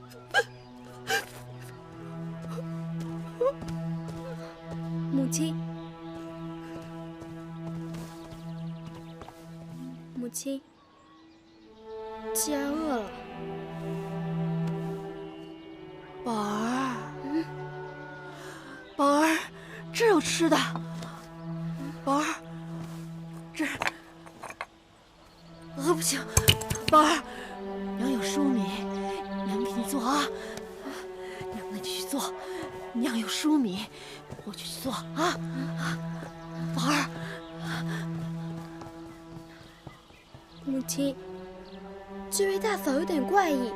Speaker 8: 母亲，母亲，既然饿了，
Speaker 9: 宝儿，宝儿，这有吃的。宝儿，这不行，宝儿，娘有粟米，娘给你做啊。娘，那你去做。娘有粟米，我去做啊。宝儿，
Speaker 8: 母亲，这位大嫂有点怪异，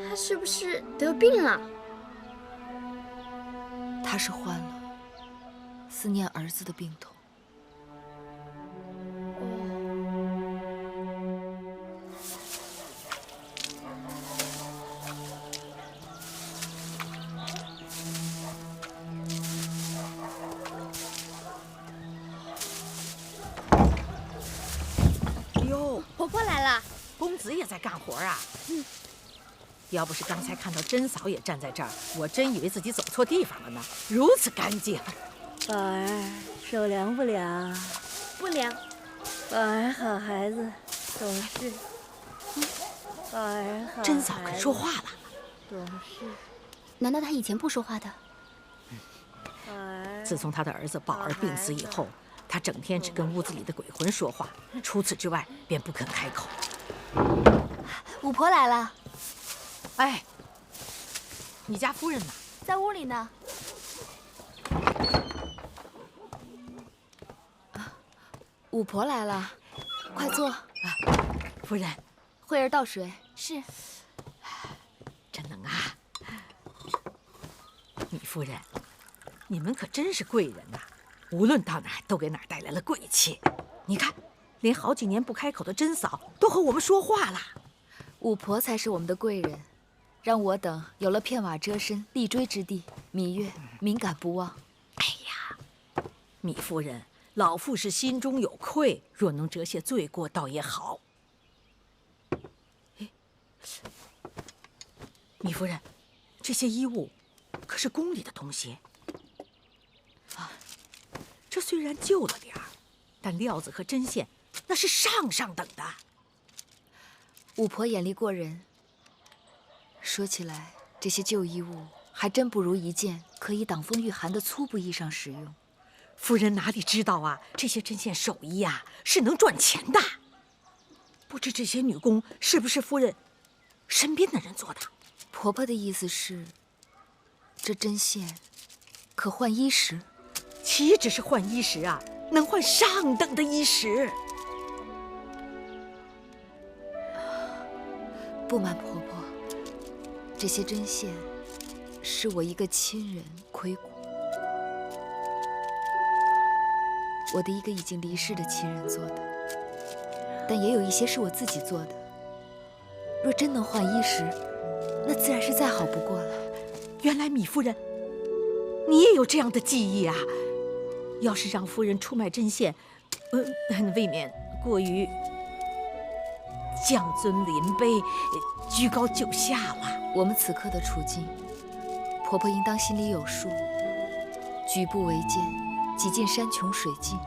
Speaker 8: 她是不是得病了？
Speaker 1: 她是患了思念儿子的病痛。
Speaker 9: 哟，
Speaker 8: 婆婆来了，
Speaker 9: 公子也在干活啊。要不是刚才看到甄嫂也站在这儿，我真以为自己走错地方了呢。如此干净。
Speaker 18: 宝儿，手凉不凉？
Speaker 8: 不凉。
Speaker 18: 宝儿好孩子，懂事。宝儿好。
Speaker 9: 甄嫂肯说话了。
Speaker 18: 懂事。
Speaker 2: 难道她以前不说话的？
Speaker 9: 自从她的儿子宝儿病死以后，她整天只跟屋子里的鬼魂说话，除此之外便不肯开口。
Speaker 3: 五婆来了。
Speaker 9: 哎，你家夫人呢？
Speaker 3: 在屋里呢。
Speaker 1: 五婆来了，快坐。
Speaker 9: 夫人，
Speaker 1: 慧儿倒水。
Speaker 3: 是。
Speaker 9: 真能啊！米夫人，你们可真是贵人呐！无论到哪儿都给哪儿带来了贵气。你看，连好几年不开口的甄嫂都和我们说话了。
Speaker 1: 五婆才是我们的贵人，让我等有了片瓦遮身、立锥之地，芈月敏感不忘。
Speaker 9: 哎呀，米夫人，老妇是心中有愧，若能折些罪过，倒也好。哎，米夫人，这些衣物可是宫里的东西啊。这虽然旧了点儿，但料子和针线那是上等的。
Speaker 1: 五婆眼力过人。说起来，这些旧衣物还真不如一件可以挡风御寒的粗布衣裳实用。
Speaker 9: 夫人哪里知道啊，这些针线手艺呀，是能赚钱的。不知这些女工是不是夫人身边的人做的？
Speaker 1: 婆婆的意思是，这针线可换衣食？
Speaker 9: 岂止是换衣食啊，能换上等的衣食。
Speaker 1: 不瞒婆婆，这些针线是我一个亲人亏骨，我的一个已经离世的亲人做的，但也有一些是我自己做的。若真能换衣食，那自然是再好不过了。
Speaker 9: 原来米夫人，你也有这样的技艺啊！要是让夫人出卖针线，未免过于降尊临卑、居高就下了。
Speaker 1: 我们此刻的处境，婆婆应当心里有数。举步维艰，几近山穷水尽，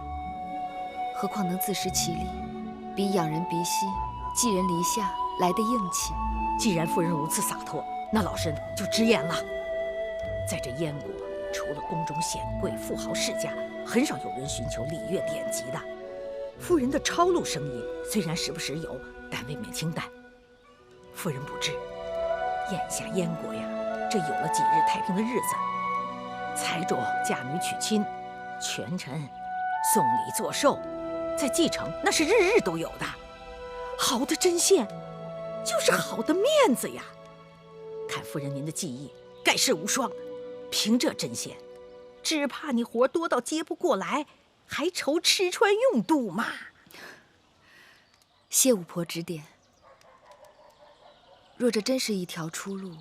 Speaker 1: 何况能自食其力，比仰人鼻息、寄人篱下来的硬气。
Speaker 9: 既然夫人如此洒脱，那老身就直言了。在这燕国，除了宫中显贵、富豪世家，很少有人寻求礼乐典籍的。夫人的抄录生意虽然时不时有，但未免清淡。夫人不知，眼下燕国呀，这有了几日太平的日子，财主嫁女娶亲，权臣送礼作寿，在继承那是日日都有的。好的针线，就是好的面子呀。看夫人您的技艺，盖世无双。凭这针线，只怕你活多到接不过来，还愁吃穿用度嘛。
Speaker 1: 谢五婆指点。若这真是一条出路，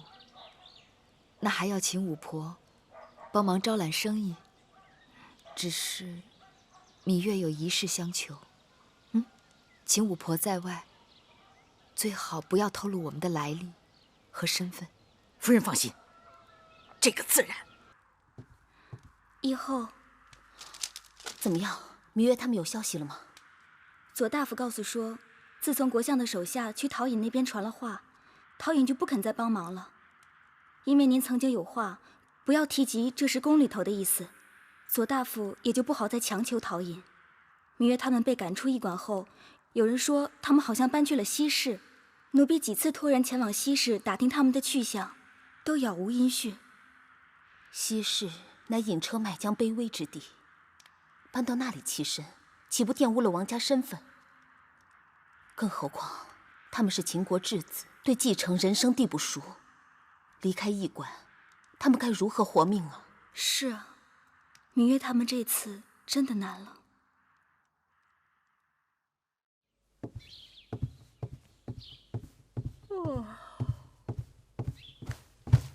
Speaker 1: 那还要请五婆帮忙招揽生意。只是芈月有一事相求，请五婆在外，最好不要透露我们的来历和身份。
Speaker 9: 夫人放心，这个自然。
Speaker 11: 以后
Speaker 4: 怎么样？芈月他们有消息了吗？
Speaker 2: 左大夫告诉说，自从国相的手下去陶尹那边传了话，陶尹就不肯再帮忙了。因为您曾经有话，不要提及这是宫里头的意思，左大夫也就不好再强求陶尹。芈月他们被赶出驿馆后，有人说他们好像搬去了西市，奴婢几次托人前往西市打听他们的去向，都杳无音讯。
Speaker 4: 西市乃引车买将卑微之地，搬到那里栖身，岂不玷污了王家身份？更何况他们是秦国质子，对继承人生地不熟，离开驿馆，他们该如何活命啊？
Speaker 2: 是啊，芈月他们这次真的难了。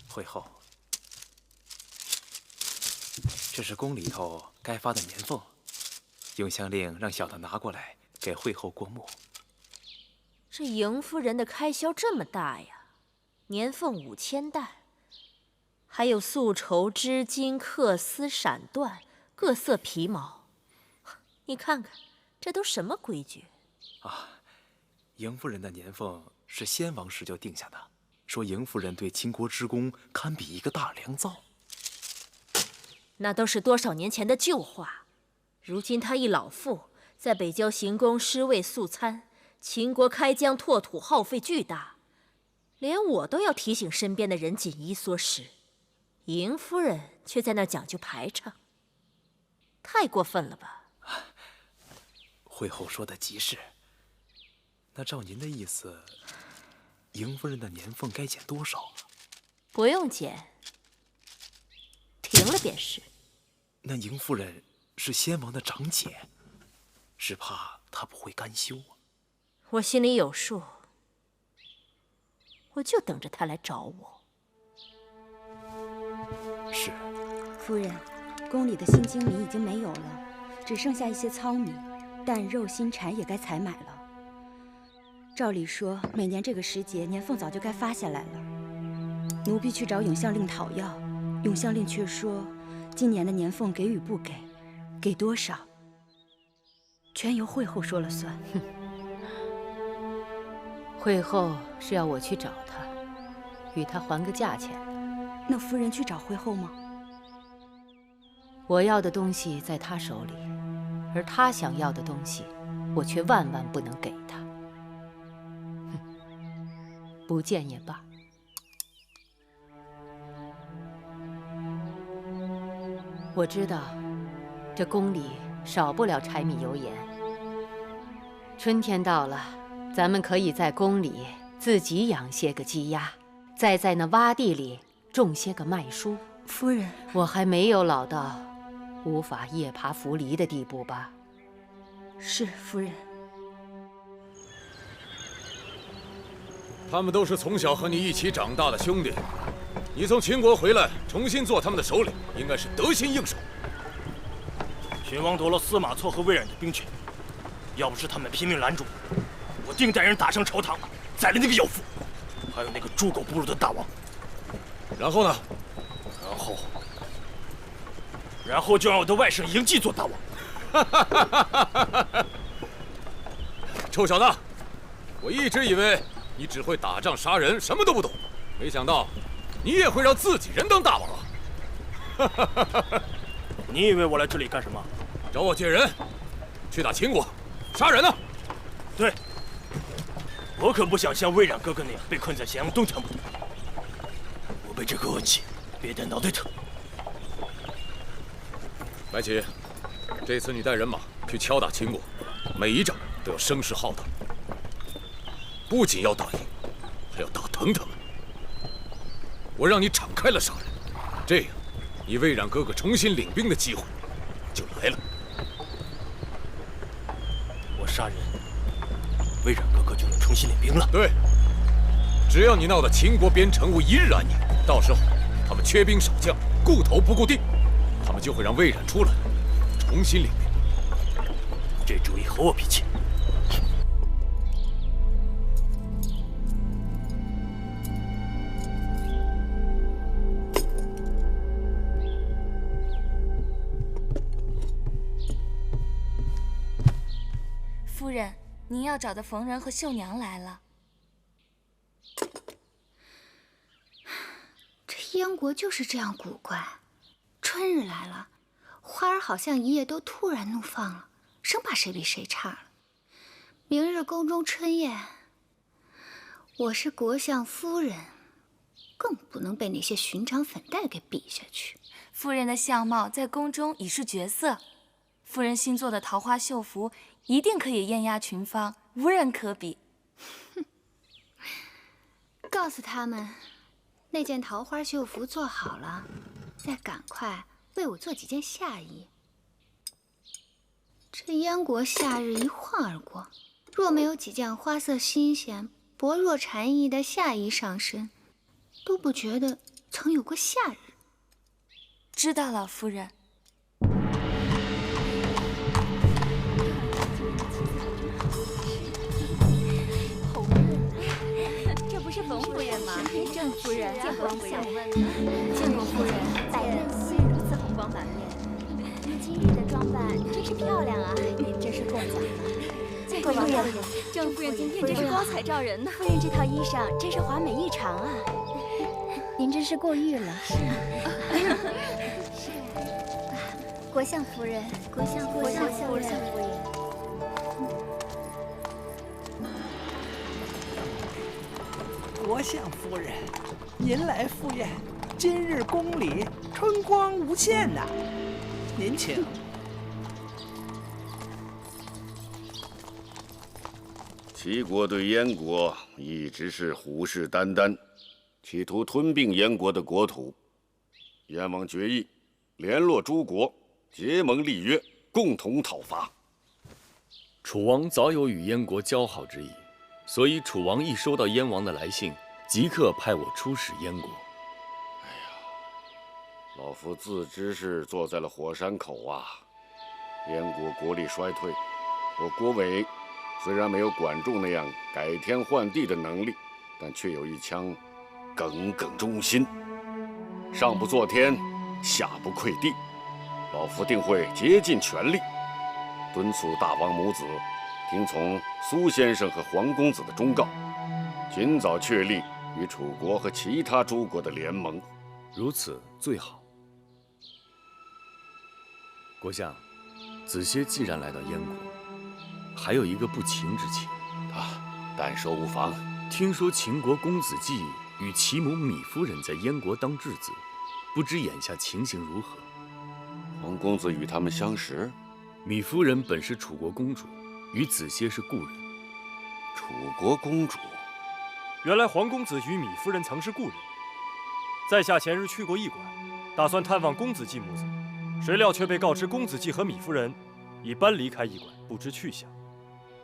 Speaker 19: 会后，这是宫里头该发的年俸，永香令让小的拿过来给会后过目。
Speaker 20: 这邢夫人的开销这么大呀，年俸5000担，还有素绸、织金、缂丝、闪缎、各色皮毛，你看看，这都什么规矩
Speaker 19: 啊？邢夫人的年俸是先王时就定下的，说邢夫人对秦国之功堪比一个大良造。
Speaker 20: 那都是多少年前的旧话，如今她一老妇，在北郊行宫尸位素餐。秦国开疆拓土耗费巨大，连我都要提醒身边的人紧衣缩食，邢夫人却在那讲究排场，太过分了吧？
Speaker 19: 会后说的极是。那照您的意思，邢夫人的年俸该减多少啊？
Speaker 20: 不用减，停了便是。
Speaker 19: 那邢夫人是先王的长姐，只怕她不会甘休啊。
Speaker 20: 我心里有数，我就等着他来找我。
Speaker 19: 是。
Speaker 2: 夫人，宫里的新精米已经没有了，只剩下一些糙米，蛋、肉、新柴也该采买了。照理说，每年这个时节，年俸早就该发下来了。奴婢去找永相令讨要，永相令却说，今年的年俸给与不给，给多少，全由会后说了算。
Speaker 20: 会后是要我去找他，与他还个价钱。
Speaker 2: 那夫人去找会后吗？
Speaker 20: 我要的东西在他手里，而他想要的东西，我却万万不能给他。不见也罢。我知道，这宫里少不了柴米油盐。春天到了，咱们可以在宫里自己养些个鸡鸭，再在那洼地里种些个麦蔬。
Speaker 2: 夫人，
Speaker 20: 我还没有老到无法夜爬扶犁的地步吧？
Speaker 2: 是夫人。
Speaker 14: 他们都是从小和你一起长大的兄弟，你从秦国回来，重新做他们的首领，应该是得心应手。
Speaker 5: 秦王夺了司马错和魏冉的兵权，要不是他们拼命拦住，我定带人打上朝堂，宰了那个妖妇，还有那个猪狗不如的大王。
Speaker 14: 然后呢？
Speaker 5: 然后就让我的外甥嬴稷做大王。
Speaker 14: 臭小子，我一直以为你只会打仗杀人，什么都不懂，没想到你也会让自己人当大王啊！
Speaker 5: 你以为我来这里干什么？
Speaker 14: 找我借人，去打秦国，杀人呢？
Speaker 5: 对，我可不想像魏冉哥哥那样被困在咸阳东城不得。我被这个恶气憋得脑袋疼。
Speaker 14: 白起，这次你带人马去敲打秦国，每一仗都要声势浩大，不仅要打赢，还要打疼他们。我让你敞开了杀人，这样，你魏冉哥哥重新领兵的机会就来了。
Speaker 5: 我杀人，魏冉哥哥就能重新领兵了。
Speaker 14: 对，只要你闹得秦国边城无一日安宁，到时候他们缺兵少将，顾头不顾腚，他们就会让魏冉出来，重新领兵。
Speaker 5: 这主意和我比起，
Speaker 3: 人，您要找的逢人和绣娘来了。
Speaker 11: 这燕国就是这样古怪，春日来了，花儿好像一夜都突然怒放了，生怕谁比谁差了。明日宫中春宴，我是国相夫人，更不能被那些寻常粉黛给比下去。
Speaker 3: 夫人的相貌在宫中已是绝色，夫人新做的桃花绣服一定可以艳压群芳，无人可比。
Speaker 11: 告诉他们，那件桃花绣服做好了，再赶快为我做几件夏衣。这燕国夏日一晃而过，若没有几件花色新鲜、薄若蝉翼的夏衣上身，都不觉得曾有过夏日。
Speaker 3: 知道了，夫人。
Speaker 2: 这不是冯夫人吗？郑夫人，见过夫人。
Speaker 11: 见过夫人。
Speaker 2: 百嫩似玉，如此红光满面。您今日的装扮真是漂亮啊！您真是过奖了。见过夫人，郑夫人今天真是光彩照人呢。夫人这套衣裳真是华美异常啊！您真是过誉了。是啊。国相夫人，国相夫人。
Speaker 21: 国相夫人，您来赴宴，今日宫里春光无限呐，您请。
Speaker 6: 齐国对燕国一直是虎视眈眈，企图吞并燕国的国土。燕王决议，联络诸国，结盟立约，共同讨伐。
Speaker 14: 楚王早有与燕国交好之意，所以楚王一收到燕王的来信，即刻派我出使燕国。
Speaker 6: 老夫自知是坐在了火山口啊！燕国国力衰退，我国委虽然没有管仲那样改天换地的能力，但却有一腔耿耿忠心，上不做天，下不愧地。老夫定会竭尽全力，敦促大王母子听从苏先生和黄公子的忠告，尽早确立与楚国和其他诸国的联盟。
Speaker 14: 如此最好。国相，子歇既然来到燕国，还有一个不情之请。
Speaker 6: 但说无妨。
Speaker 14: 听说秦国公子季与其母芈夫人在燕国当质子，不知眼下情形如何？
Speaker 6: 黄公子与他们相识？
Speaker 14: 芈夫人本是楚国公主，与子歇是故人。
Speaker 6: 楚国公主？
Speaker 5: 原来黄公子与芈夫人曾是故人。在下前日去过驿馆，打算探望公子季母子，谁料却被告知公子季和芈夫人已搬离开驿馆，不知去向，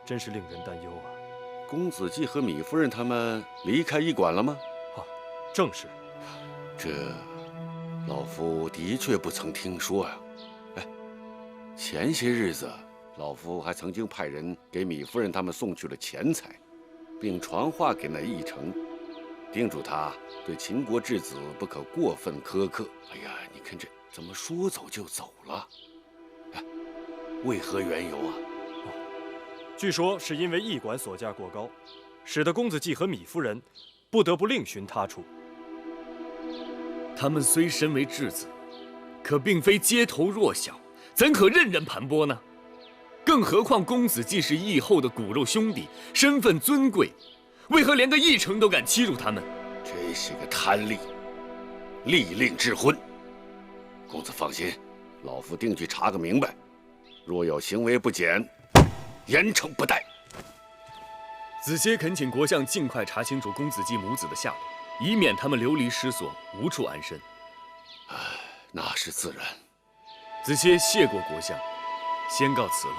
Speaker 5: 真是令人担忧啊！
Speaker 6: 公子季和芈夫人他们离开驿馆了吗？
Speaker 5: 正是。
Speaker 6: 这老夫的确不曾听说呀。前些日子，老夫还曾经派人给芈夫人他们送去了钱财，并传话给那驿丞，叮嘱他对秦国质子不可过分苛刻。哎呀，你看这怎么说走就走了？为何缘由啊？
Speaker 5: 据说是因为驿馆所价过高，使得公子季和芈夫人不得不另寻他处。
Speaker 14: 他们虽身为质子，可并非街头弱小，怎可任人盘剥呢？更何况公子既是义后的骨肉兄弟，身份尊贵，为何连个驿丞都敢欺辱他们？
Speaker 6: 这是个贪吏，利令智昏。公子放心，老夫定去查个明白，若有行为不检，严惩不贷。
Speaker 14: 子歇恳请国相尽快查清楚公子季母子的下落，以免他们流离失所，无处安身。
Speaker 6: 那是自然。
Speaker 14: 子歇谢过国相，先告辞了。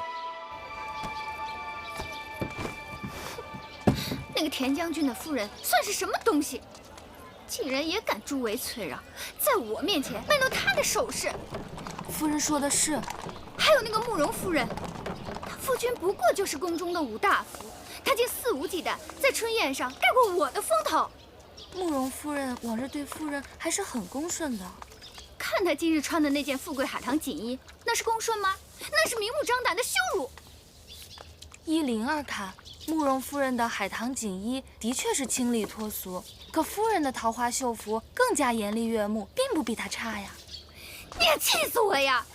Speaker 11: 那个田将军的夫人算是什么东西？竟然也敢诸围催扰，在我面前卖弄她的首饰。
Speaker 3: 夫人说的是。
Speaker 11: 还有那个慕容夫人，她夫君不过就是宫中的五大夫，她竟肆无忌惮在春宴上盖过我的风头。
Speaker 3: 慕容夫人往日对夫人还是很恭顺的。
Speaker 11: 看她今日穿的那件富贵海棠锦衣，那是恭顺吗？那是明目张胆的羞辱。
Speaker 3: 依灵儿看，慕容夫人的海棠锦衣的确是清丽脱俗，可夫人的桃花绣服更加艳丽悦目，并不比她差呀。
Speaker 11: 你也气死我呀！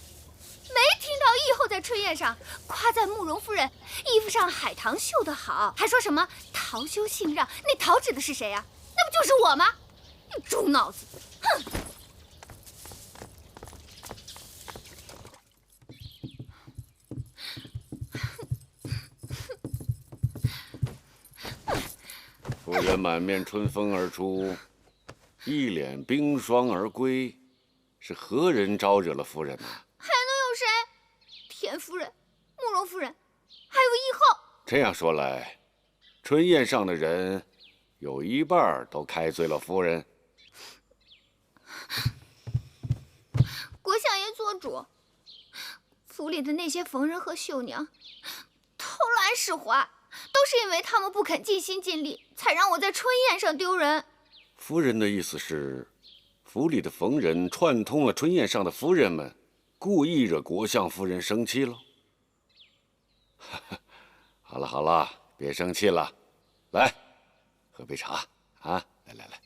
Speaker 11: 没听到义后在春宴上夸赞慕容夫人衣服上海棠绣得好，还说什么桃羞杏让？那桃指的是谁呀？那不就是我吗？你猪脑子！哼！
Speaker 6: 夫人满面春风而出，一脸冰霜而归，是何人招惹了夫人呢？
Speaker 11: 还能有谁？田夫人、慕容夫人，还有义后。
Speaker 6: 这样说来，春宴上的人有一半都开罪了夫人。
Speaker 11: 国相爷做主，府里的那些缝人和绣娘偷懒使坏，都是因为他们不肯尽心尽力，才让我在春宴上丢人。
Speaker 6: 夫人的意思是，府里的缝人串通了春宴上的夫人们，故意惹国相夫人生气了。好了好了，别生气了，来，喝杯茶啊！来来来，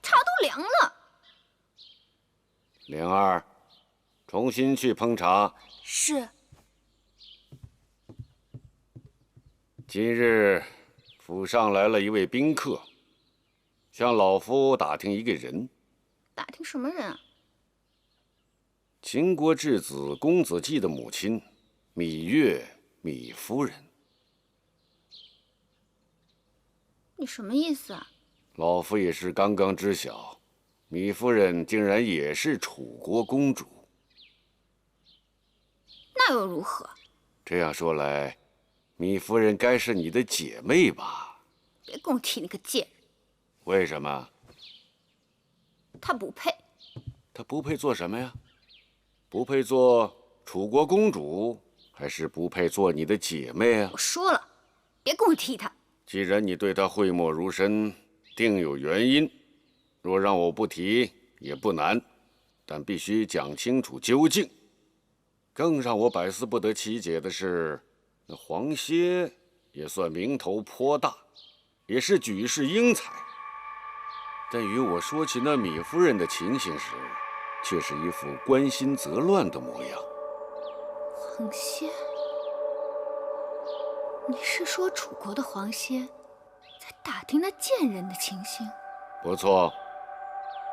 Speaker 11: 茶都凉了。
Speaker 6: 灵儿，重新去烹茶。
Speaker 3: 是。
Speaker 6: 今日府上来了一位宾客，向老夫打听一个人。
Speaker 11: 打听什么人啊？
Speaker 6: 秦国质子公子季的母亲，芈月，芈夫人。
Speaker 11: 你什么意思啊？
Speaker 6: 老夫也是刚刚知晓，芈夫人竟然也是楚国公主。
Speaker 11: 那又如何？
Speaker 6: 这样说来，芈夫人该是你的姐妹吧？
Speaker 11: 别跟我提那个贱人。
Speaker 6: 为什么？
Speaker 11: 她不配。
Speaker 6: 她不配做什么呀？不配做楚国公主，还是不配做你的姐妹啊？
Speaker 11: 我说了，别跟我提她。
Speaker 6: 既然你对她讳莫如深，定有原因。若让我不提也不难，但必须讲清楚究竟。更让我百思不得其解的是，那黄歇也算名头颇大，也是举世英才，但与我说起那芈夫人的情形时，却是一副关心则乱的模样。
Speaker 11: 黄歇？你是说楚国的黄歇在打听那贱人的情形？
Speaker 6: 不错，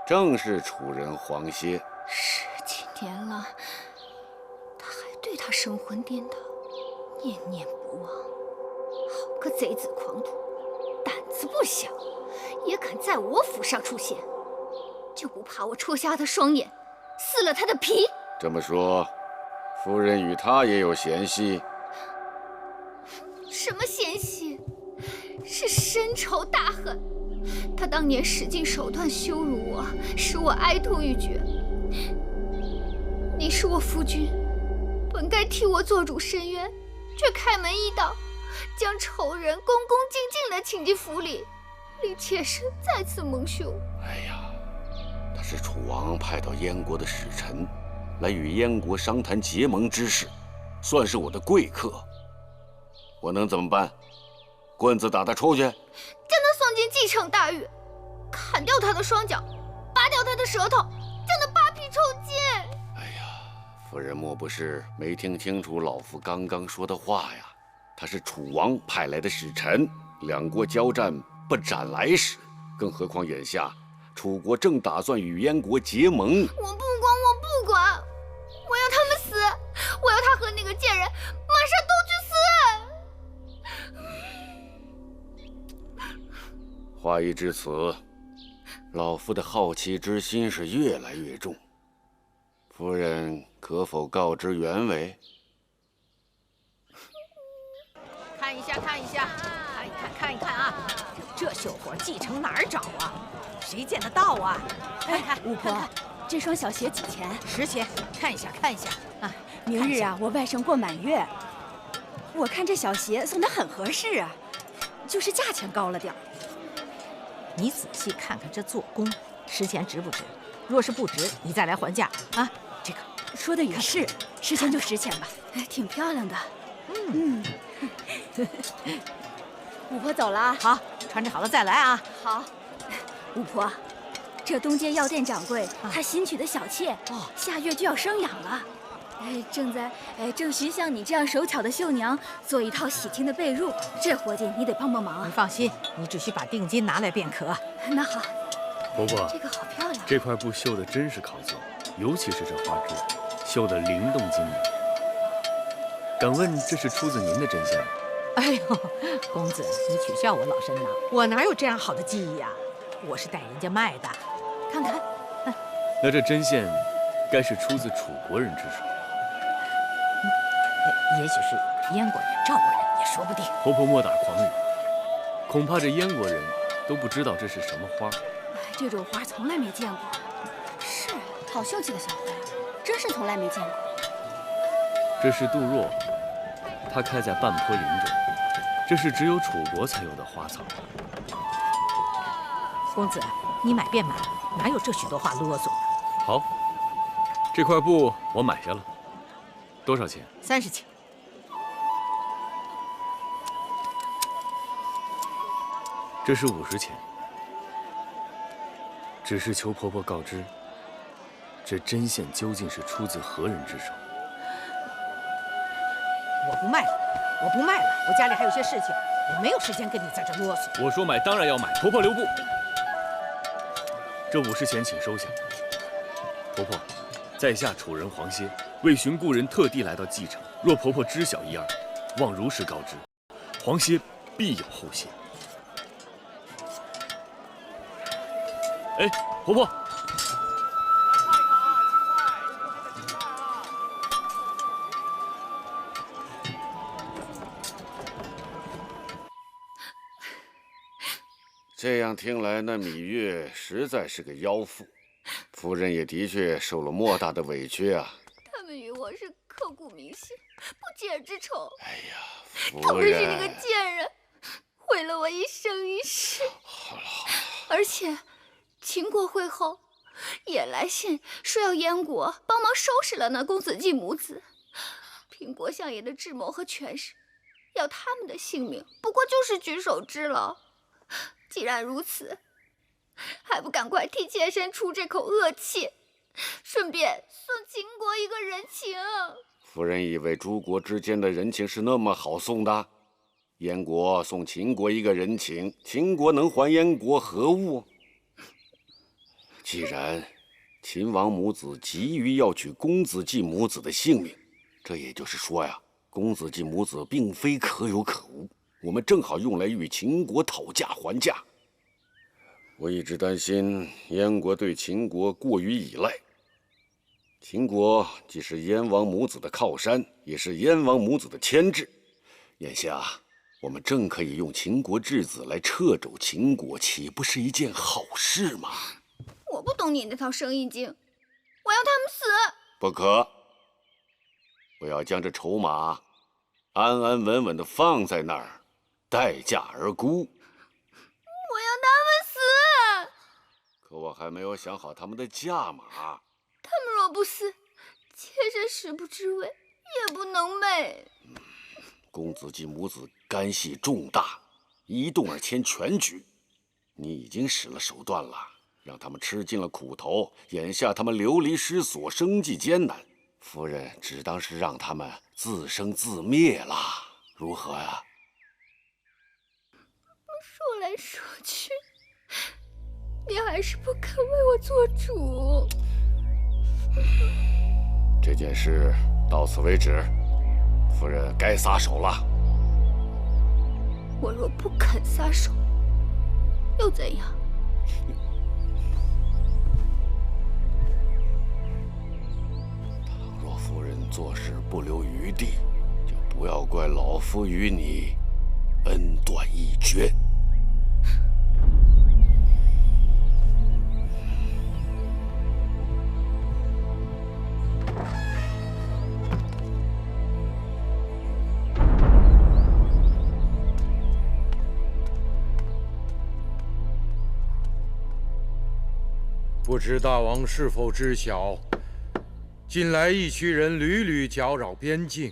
Speaker 6: 正是楚人黄歇。
Speaker 11: 10几年了，他还对他神魂颠倒，念念不忘。好个贼子狂徒，胆子不小，也敢在我府上出现，就不怕我戳瞎他双眼，撕了他的皮？
Speaker 6: 这么说，夫人与他也有嫌隙？
Speaker 11: 什么嫌隙？是深仇大恨。他当年使尽手段羞辱我，使我哀痛欲绝。你是我夫君，本该替我做主伸冤，却开门一刀，将仇人恭恭敬敬地请进府里，令妾身再次蒙羞。
Speaker 6: 哎呀，他是楚王派到燕国的使臣，来与燕国商谈结盟之事，算是我的贵客。我能怎么办？棍子打他出去？
Speaker 11: 将他送进继承大狱，砍掉他的双脚，拔掉他的舌头，将他扒皮抽筋。
Speaker 6: 夫人莫不是没听清楚老夫刚刚说的话呀？他是楚王派来的使臣，两国交战不斩来使，更何况眼下楚国正打算与燕国结盟。
Speaker 11: 我不管，我要他们死，我要他和那个贱人马上都去死。
Speaker 6: 话已至此，老夫的好奇之心是越来越重。夫人可否告知原委？
Speaker 9: 看一下，看一看啊！这绣活继承哪儿找啊？谁见得到啊？看，
Speaker 2: 巫婆，这双小鞋几钱
Speaker 9: ？10钱，看一下啊！
Speaker 2: 明日啊，我外甥过满月，我看这小鞋送得很合适啊，就是价钱高了点儿。
Speaker 9: 你仔细看看这做工，10钱值不值？若是不值，你再来还价啊！这个
Speaker 2: 说的也是，10钱就10钱吧。挺漂亮的。巫婆走了啊。
Speaker 9: 好，穿着好了再来啊。
Speaker 2: 好。巫婆，这东街药店掌柜他新娶的小妾，下月就要生养了。正需像你这样手巧的绣娘做一套喜庆的被褥，这活计你得帮帮忙。
Speaker 9: 你放心，你只需把定金拿来便可。
Speaker 2: 那好。
Speaker 13: 婆婆，
Speaker 2: 这个好漂亮。
Speaker 13: 这块布绣的真是考究，尤其是这花枝，绣得灵动精美。敢问这是出自您的针线吗？
Speaker 9: 哎呦，公子，你取笑我老身呐！我哪有这样好的技艺呀？我是带人家卖的。看看，
Speaker 13: 那这针线该是出自楚国人之手。
Speaker 9: 也许是燕国人、赵国人也说不定。
Speaker 13: 婆婆莫打诳语，恐怕这燕国人都不知道这是什么花。
Speaker 2: 这种花从来没见过。是，好秀气的小花，真是从来没见过。
Speaker 13: 这是杜若，它开在半坡林中，这是只有楚国才有的花草。
Speaker 9: 公子，你买便买，哪有这许多话啰嗦？
Speaker 13: 好，这块布我买下了，多少钱
Speaker 9: ？30钱。
Speaker 13: 这是50钱。只是求婆婆告知，这针线究竟是出自何人之手？
Speaker 9: 我不卖了，我不卖了，我家里还有些事情，我没有时间跟你在这啰嗦。
Speaker 13: 我说买当然要买，婆婆留步。这50钱请收下。婆婆，在下楚人黄歇，为寻故人特地来到蓟城。若婆婆知晓一二，望如实告知，黄歇必有后谢。哎，婆婆，
Speaker 6: 这样听来，那芈月实在是个妖妇，夫人也的确受了莫大的委屈啊。
Speaker 11: 他们与我是刻骨铭心、不解之仇。
Speaker 6: 哎呀，夫
Speaker 11: 他们是
Speaker 6: 人，
Speaker 11: 那个贱人，毁了我一生一世。
Speaker 6: 好了好了，
Speaker 11: 而且。秦国会后，也来信说要燕国帮忙收拾了那公子季母子。凭国相爷的智谋和权势，要他们的性命不过就是举手之劳。既然如此，还不赶快替妾身出这口恶气，顺便送秦国一个人情。
Speaker 6: 夫人以为诸国之间的人情是那么好送的？燕国送秦国一个人情，秦国能还燕国何物？既然秦王母子急于要取公子季母子的性命，这也就是说呀，公子季母子并非可有可无，我们正好用来与秦国讨价还价。我一直担心燕国对秦国过于依赖，秦国既是燕王母子的靠山，也是燕王母子的牵制。眼下我们正可以用秦国质子来掣肘秦国，岂不是一件好事吗？
Speaker 11: 我不懂你那套生意经，我要他们死！
Speaker 6: 不可，我要将这筹码安安稳稳地放在那儿，待价而沽。
Speaker 11: 我要他们死！
Speaker 6: 可我还没有想好他们的价码。
Speaker 11: 他们若不死，妾身食不知味，夜不能寐。
Speaker 6: 公子季母子干系重大，一动而牵全局。你已经使了手段了，让他们吃尽了苦头，眼下他们流离失所，生计艰难。夫人只当是让他们自生自灭了，如何呀？
Speaker 11: 说来说去，你还是不肯为我做主。
Speaker 6: 这件事到此为止，夫人该撒手了。
Speaker 11: 我若不肯撒手，又怎样？
Speaker 6: 倘若夫人做事不留余地，就不要怪老夫与你恩断义绝。
Speaker 15: 不知大王是否知晓，
Speaker 12: 近来义渠人屡屡搅扰边境，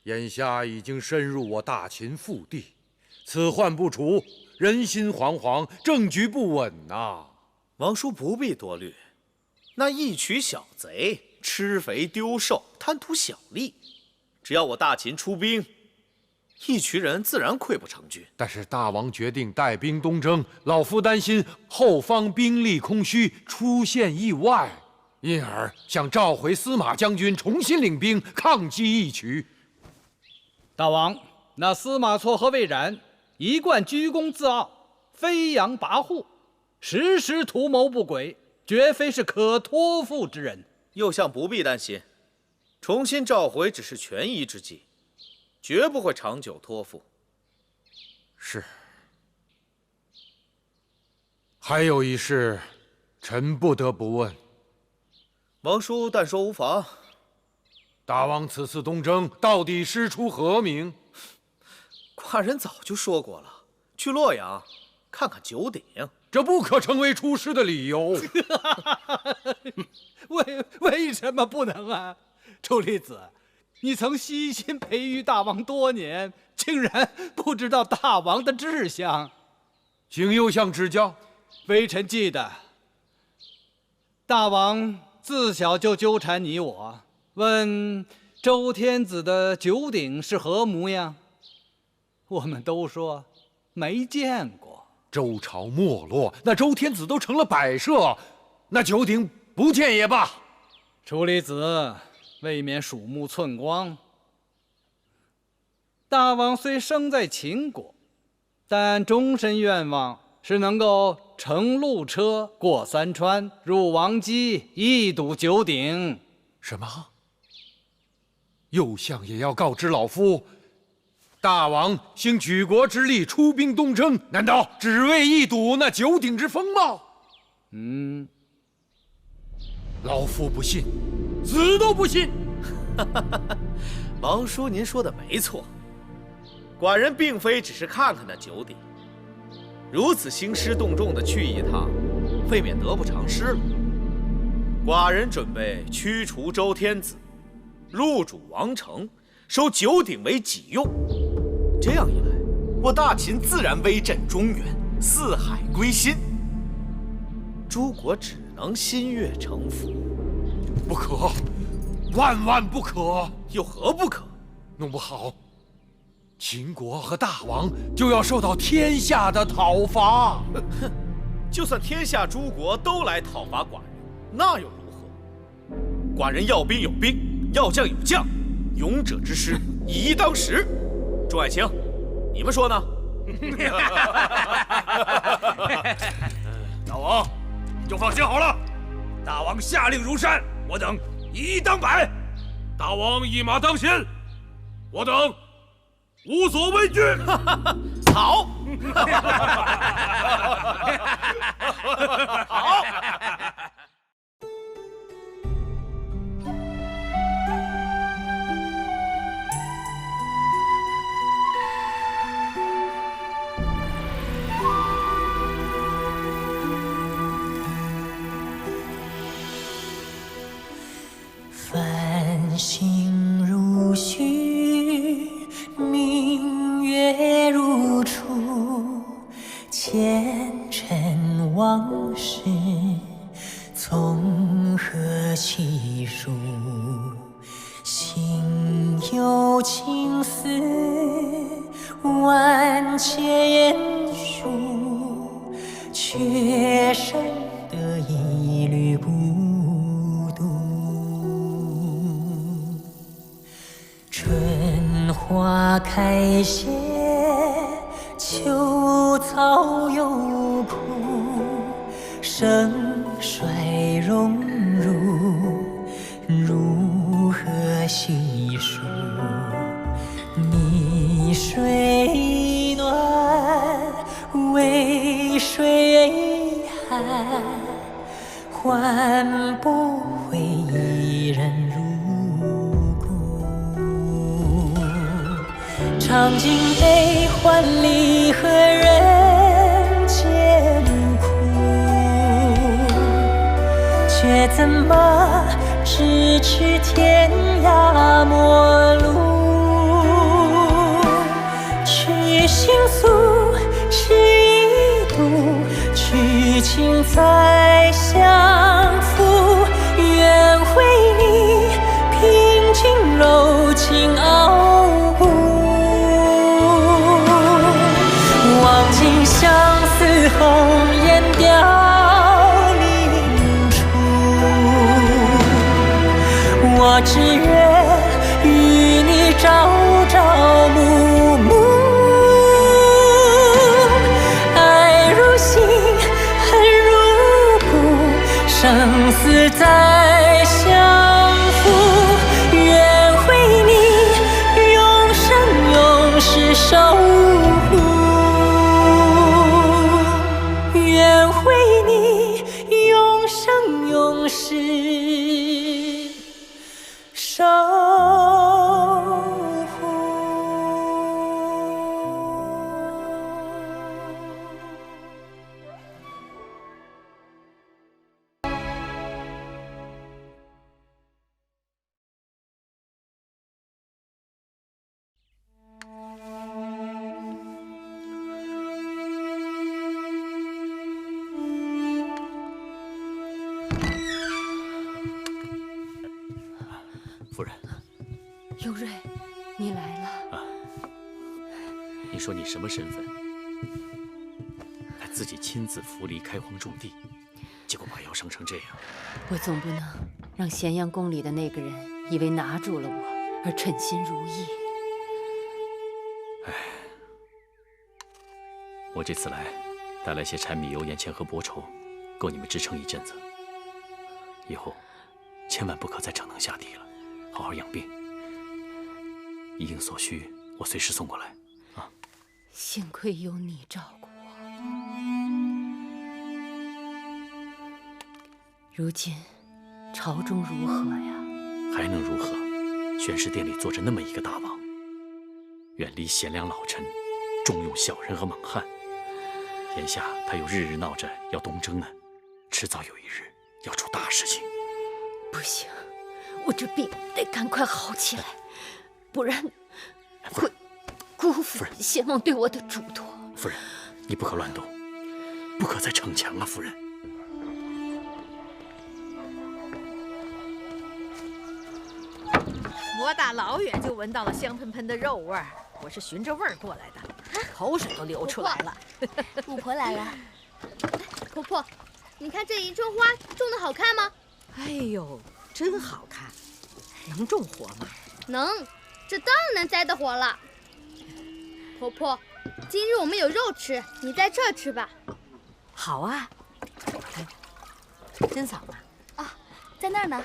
Speaker 12: 眼下已经深入我大秦腹地，此患不除，人心惶惶，政局不稳呐。
Speaker 19: 王叔不必多虑，那义渠小贼吃肥丢瘦，贪图小利，只要我大秦出兵，义渠人自然溃不成军。
Speaker 12: 但是大王决定带兵东征，老夫担心后方兵力空虚，出现意外，因而想召回司马将军重新领兵抗击义渠。
Speaker 15: 大王，那司马错和魏冉一贯居功自傲，飞扬跋扈，时时图谋不轨，绝非是可托付之人。
Speaker 19: 右相不必担心，重新召回只是权宜之计，绝不会长久托付。
Speaker 12: 是。还有一事，臣不得不问。
Speaker 19: 王叔但说无妨。
Speaker 12: 大王此次东征到底师出何名？
Speaker 19: 寡人早就说过了，去洛阳看看九鼎。
Speaker 12: 这不可成为出师的理由。
Speaker 15: 为什么不能啊？楚离子，你曾悉心培育大王多年，竟然不知道大王的志向。
Speaker 12: 请右相指教。
Speaker 15: 微臣记得，大王自小就纠缠你我，问周天子的九鼎是何模样？我们都说没见过。
Speaker 12: 周朝没落，那周天子都成了摆设，那九鼎不见也罢。
Speaker 15: 楚离子未免鼠目寸光。大王虽生在秦国，但终身愿望是能够乘鹿车过三川，入王畿，一睹九鼎。
Speaker 12: 什么？右相也要告知老夫，大王兴举国之力出兵东征，难道只为一睹那九鼎之风貌？老夫不信，死都不信。
Speaker 19: 王叔，您说的没错，寡人并非只是看看那九鼎，如此兴师动众的去一趟，未免得不偿失了。寡人准备驱除周天子，入主王城，收九鼎为己用。这样一来，我大秦自然威震中原，四海归心。诸国只能心悦诚服。
Speaker 12: 不可，万万不可！
Speaker 19: 有何不可？
Speaker 12: 弄不好，秦国和大王就要受到天下的讨伐。
Speaker 19: 哼，就算天下诸国都来讨伐寡人，那又如何？寡人要兵有兵，要将有将，勇者之师，以一当十。众爱卿，你们说呢？
Speaker 10: 大王，你就放心好了，大王下令如山，我等一当百；大王一马当先，我等无所畏惧。
Speaker 19: 好，好。
Speaker 17: 繁星如许，明月如初，前尘往事从何起数？心有情丝万千言书，却剩得一缕孤独。春花开谢，秋草又枯，盛衰荣辱，如何细数？泥水暖，渭水寒，换不回一人如故。尝尽悲欢离合人间苦，却怎么咫尺天涯陌路，去心诉是一度，去情再相负。愿为你平静柔情傲骨，望尽相思红颜凋零处。我只愿与你朝朝暮暮，爱如心，恨如骨，生死再相负。愿为你永生永世守护，愿为你永生永世守护。
Speaker 13: 夫人，
Speaker 1: 有瑞，你来了。
Speaker 13: 你说你什么身份？还自己亲自扶犁开荒种地，结果把腰伤成这样。
Speaker 1: 我总不能让咸阳宫里的那个人以为拿住了我而称心如意。
Speaker 13: 我这次来，带来些柴米油盐钱和薄绸，够你们支撑一阵子。以后千万不可再逞能下地了，好好养病。一应所需，我随时送过来。啊！
Speaker 1: 幸亏有你照顾我。如今朝中如何呀？
Speaker 13: 还能如何？宣室殿里坐着那么一个大王，远离贤良老臣，重用小人和莽汉。眼下他又日日闹着要东征呢，迟早有一日要出大事情。
Speaker 1: 不行，我这病得赶快好起来，不然会辜负先王对我的嘱托。
Speaker 13: 夫人，你不可乱动，不可再逞强啊，夫人。
Speaker 9: 我打老远就闻到了香喷喷的肉味儿，我是循着味儿过来的，口水都流出来了。
Speaker 3: 巫婆来了。
Speaker 8: 婆婆，你看这一株花种的好看吗？
Speaker 9: 哎呦，真好看，能种活吗？
Speaker 8: 能，这当然能栽得活了。婆婆，今日我们有肉吃，你在这儿吃吧。
Speaker 9: 好啊。甄嫂呢？
Speaker 3: 啊，在那儿呢。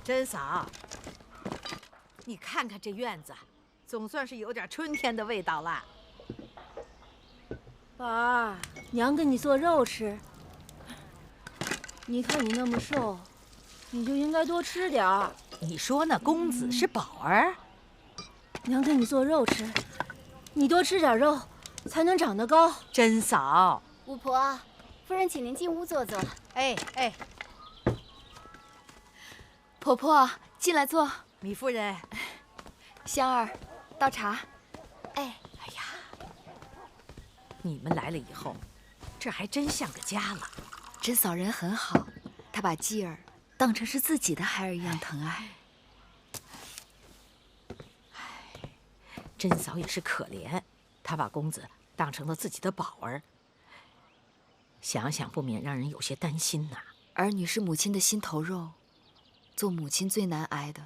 Speaker 9: 甄嫂，你看看这院子，总算是有点春天的味道了。
Speaker 18: 宝儿，娘给你做肉吃。你看你那么瘦，你就应该多吃点儿。
Speaker 9: 你说那公子是宝儿？
Speaker 18: 娘给你做肉吃，你多吃点肉，才能长得高。
Speaker 9: 甄嫂，
Speaker 2: 巫婆，夫人请您进屋坐坐。
Speaker 9: 哎哎，
Speaker 3: 婆婆，进来坐。
Speaker 9: 米夫人，
Speaker 3: 香儿，倒茶。
Speaker 2: 哎，
Speaker 9: 哎呀，你们来了以后，这还真像个家了。
Speaker 1: 甄嫂人很好，她把姬儿当成是自己的孩儿一样疼爱。
Speaker 9: 甄嫂也是可怜，她把公子当成了自己的宝儿。想想不免让人有些担心呐。
Speaker 1: 儿女是母亲的心头肉，做母亲最难挨的，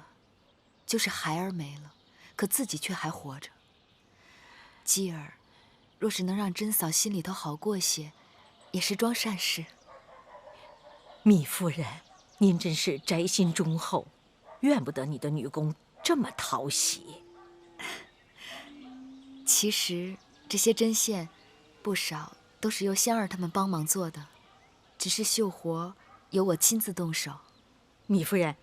Speaker 1: 就是孩儿没了，可自己却还活着。姬儿，若是能让甄嫂心里头好过些，也是桩善事。
Speaker 9: 米夫人，您真是宅心忠厚，怨不得你的女工这么讨喜。
Speaker 1: 其实这些针线，不少都是由香儿他们帮忙做的，只是绣活由我亲自动手。
Speaker 9: 米夫人，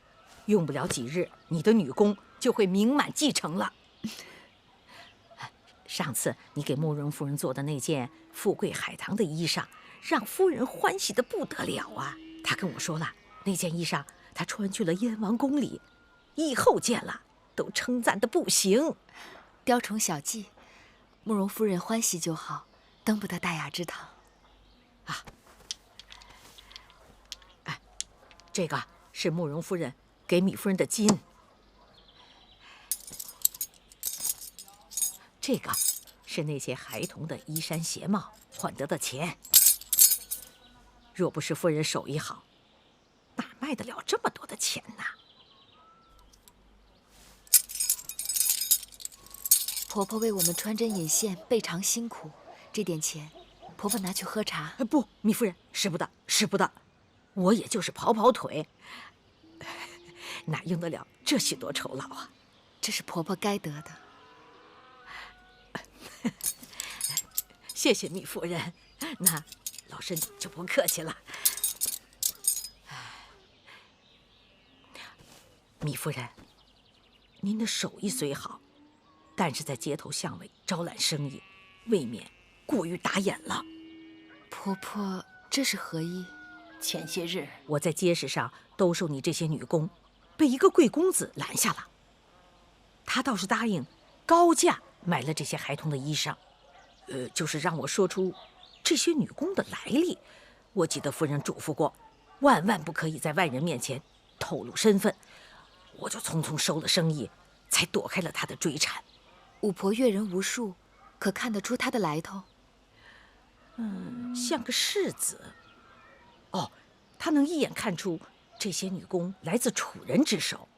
Speaker 9: 用不了几日，你的女工就会名满继承了。上次你给慕容夫人做的那件富贵海棠的衣裳，让夫人欢喜的不得了啊！她跟我说了，那件衣裳她穿去了燕王宫里，以后见了都称赞的不行。
Speaker 1: 雕虫小技，慕容夫人欢喜就好，登不得大雅之堂。
Speaker 9: 这个是慕容夫人给米夫人的金，这个是那些孩童的衣衫鞋帽换得的钱。若不是夫人手艺好，哪卖得了这么多的钱呢？
Speaker 1: 婆婆为我们穿针引线，倍尝辛苦，这点钱，婆婆拿去喝茶。
Speaker 9: 不，米夫人，使不得，使不得。我也就是跑跑腿，哪用得了这许多酬劳啊？
Speaker 1: 这是婆婆该得的。
Speaker 9: 谢谢米夫人，那老身就不客气了。米夫人，您的手艺虽好，但是在街头巷尾招揽生意，未免过于打眼了。
Speaker 1: 婆婆，这是何意？
Speaker 9: 前些日我在街市上兜售你这些女工，被一个贵公子拦下了。他倒是答应高价买了这些孩童的衣裳，就是让我说出这些女工的来历。我记得夫人嘱咐过，万万不可以在外人面前透露身份。我就匆匆收了生意，才躲开了他的追缠。
Speaker 1: 五婆阅人无数，可看得出她的来头？
Speaker 9: 像个世子。哦，他能一眼看出这些女工来自楚人之手。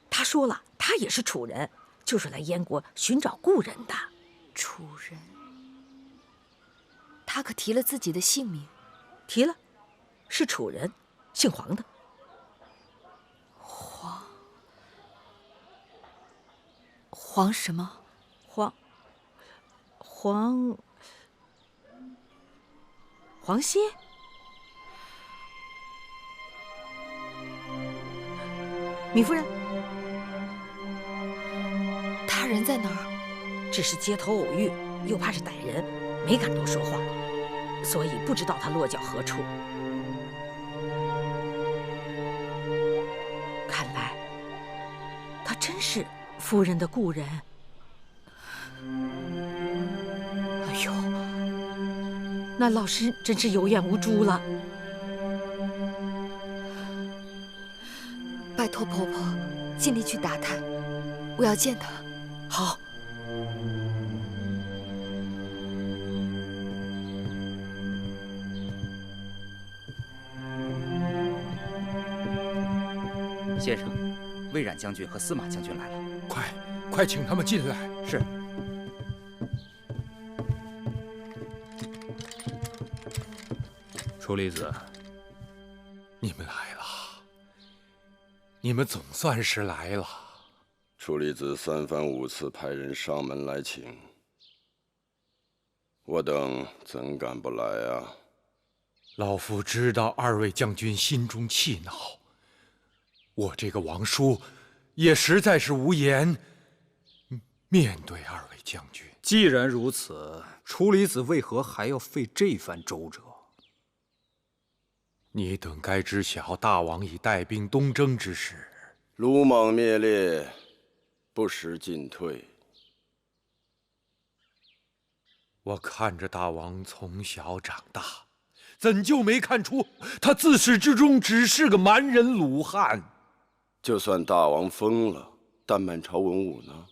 Speaker 9: 他说了，他也是楚人，就是来燕国寻找故人的。
Speaker 1: 楚人，他可提了自己的姓名？
Speaker 9: 提了，是楚人，姓黄的。
Speaker 1: 黄什么？
Speaker 9: 黄歇。米夫人，
Speaker 1: 他人在哪儿？
Speaker 9: 只是街头偶遇，又怕是歹人，没敢多说话，所以不知道他落脚何处。看来，他真是夫人的故人。哎呦，那老师真是有眼无珠了。
Speaker 1: 拜托婆婆，尽力去打探，我要见他。
Speaker 9: 好。
Speaker 16: 先生，魏冉将军和司马将军来了，
Speaker 12: 快请他们进来。
Speaker 16: 是。
Speaker 12: 楚离子，你们来了，你们总算是来了。
Speaker 6: 楚离子3番5次派人上门来请，我等怎敢不来啊？
Speaker 12: 老夫知道2位将军心中气恼，我这个王叔也实在是无言面对2位将军。
Speaker 22: 既然如此，楚离子为何还要费这番周折？
Speaker 12: 你等该知晓，大王已带兵东征之时，
Speaker 6: 鲁莽灭列，不时进退。
Speaker 12: 我看着大王从小长大，怎就没看出他自始至终只是个蛮人鲁汉？
Speaker 6: 就算大王疯了，但满朝文武呢？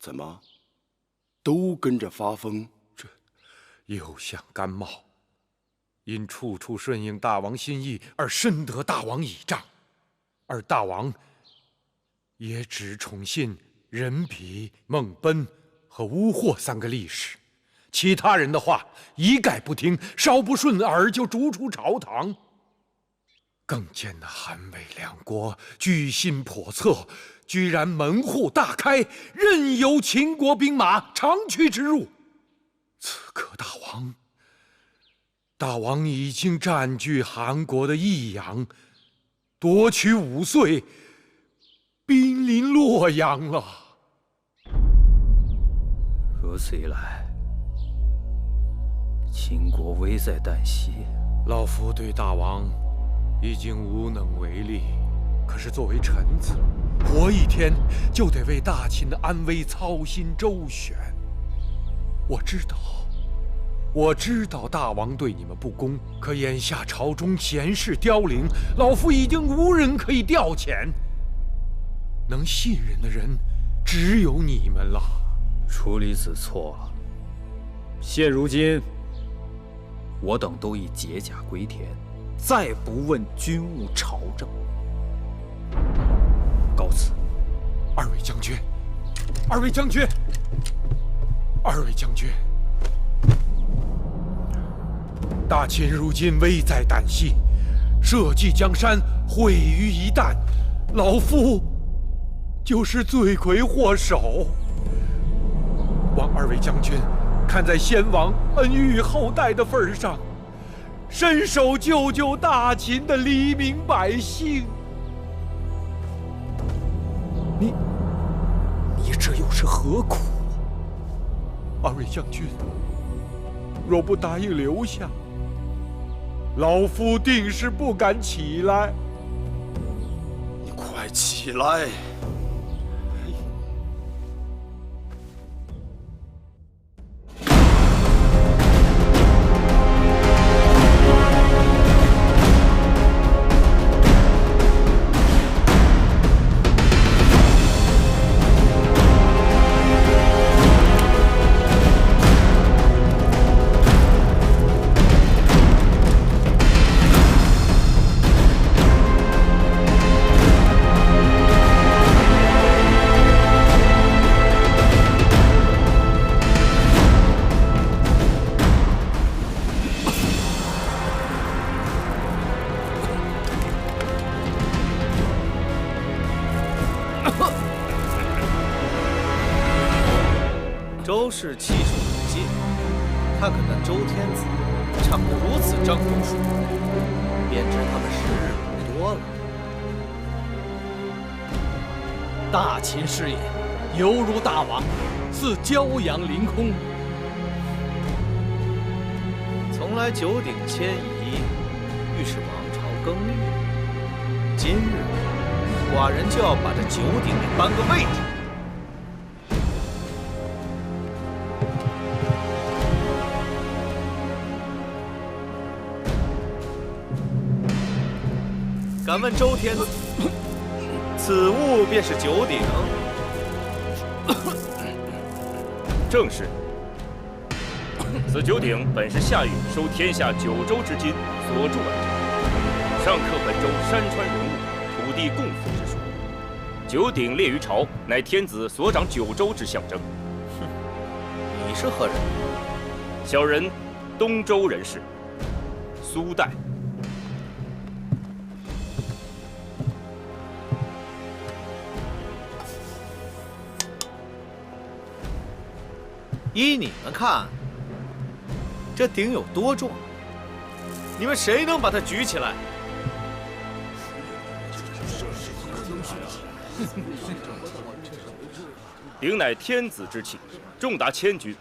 Speaker 6: 怎么都跟着发疯？
Speaker 12: 这又像甘茂，因处处顺应大王心意而深得大王倚仗，而大王也只宠信任比、孟贲和乌霍3个力士，其他人的话一概不听，稍不顺耳就逐出朝堂。更见那韩魏2国居心叵测，居然门户大开，任由秦国兵马长驱直入。此刻大王已经占据韩国的益阳，夺取5岁，兵临洛阳了。
Speaker 22: 如此一来，秦国危在旦夕，
Speaker 12: 老夫对大王已经无能为力。可是作为臣子，活一天就得为大秦的安危操心周旋。我知道大王对你们不公，可眼下朝中贤士凋零，老夫已经无人可以调遣，能信任的人只有你们了。
Speaker 22: 处理子错了。现如今，我等都已解甲归田，再不问军务朝政。告辞。
Speaker 12: 二位将军，二位将军，二位将军，大秦如今危在旦夕，社稷江山毁于一旦，老夫就是罪魁祸首。望二位将军看在先王恩育后代的份上，伸手救救大秦的黎民百姓。
Speaker 22: 你这又是何苦？
Speaker 12: 二位将军，若不答应留下，老夫定是不敢起来。
Speaker 6: 你快起来！
Speaker 19: 周氏气数有尽，看看那周天子唱得如此张口数语，便知他们时日不多了。
Speaker 15: 大秦事业犹如大王，似骄阳凌空。
Speaker 19: 从来九鼎迁移，欲使王朝更迭。今日，寡人就要把这九鼎给搬个位置。敢问周天子，此物便是九鼎？
Speaker 4: 正是。此九鼎本是夏禹收天下9州之金所铸而成，上刻本州山川人物、土地共福之说。九鼎列于朝，乃天子所掌9州之象征。
Speaker 19: 你是何人？
Speaker 4: 小人东周人士，苏代。
Speaker 19: 依你们看，这鼎有多重？你们谁能把它举起来？
Speaker 4: 鼎乃天子之器，重达1000钧。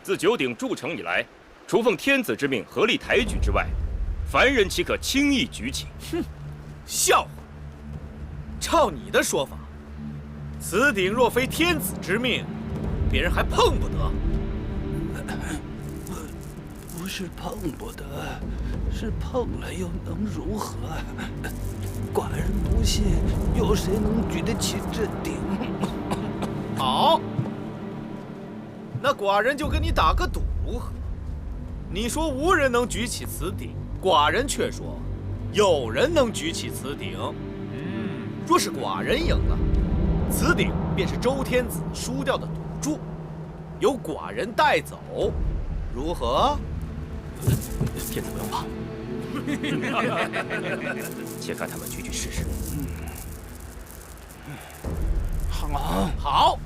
Speaker 4: 自九鼎铸成以来，除奉天子之命合力抬举之外，凡人岂可轻易举起？
Speaker 19: 哼，笑话！照你的说法，此鼎若非天子之命，别人还碰不得。
Speaker 21: 不是碰不得，是碰了又能如何？寡人不信，有谁能举得起这鼎？
Speaker 19: 好，那寡人就跟你打个赌如何？你说无人能举起此鼎，寡人却说有人能举起此鼎。若是寡人赢了，此鼎便是周天子输掉的赌注，由寡人带走，如何？
Speaker 4: 天子不用怕，且看他们举举试试。
Speaker 19: 好，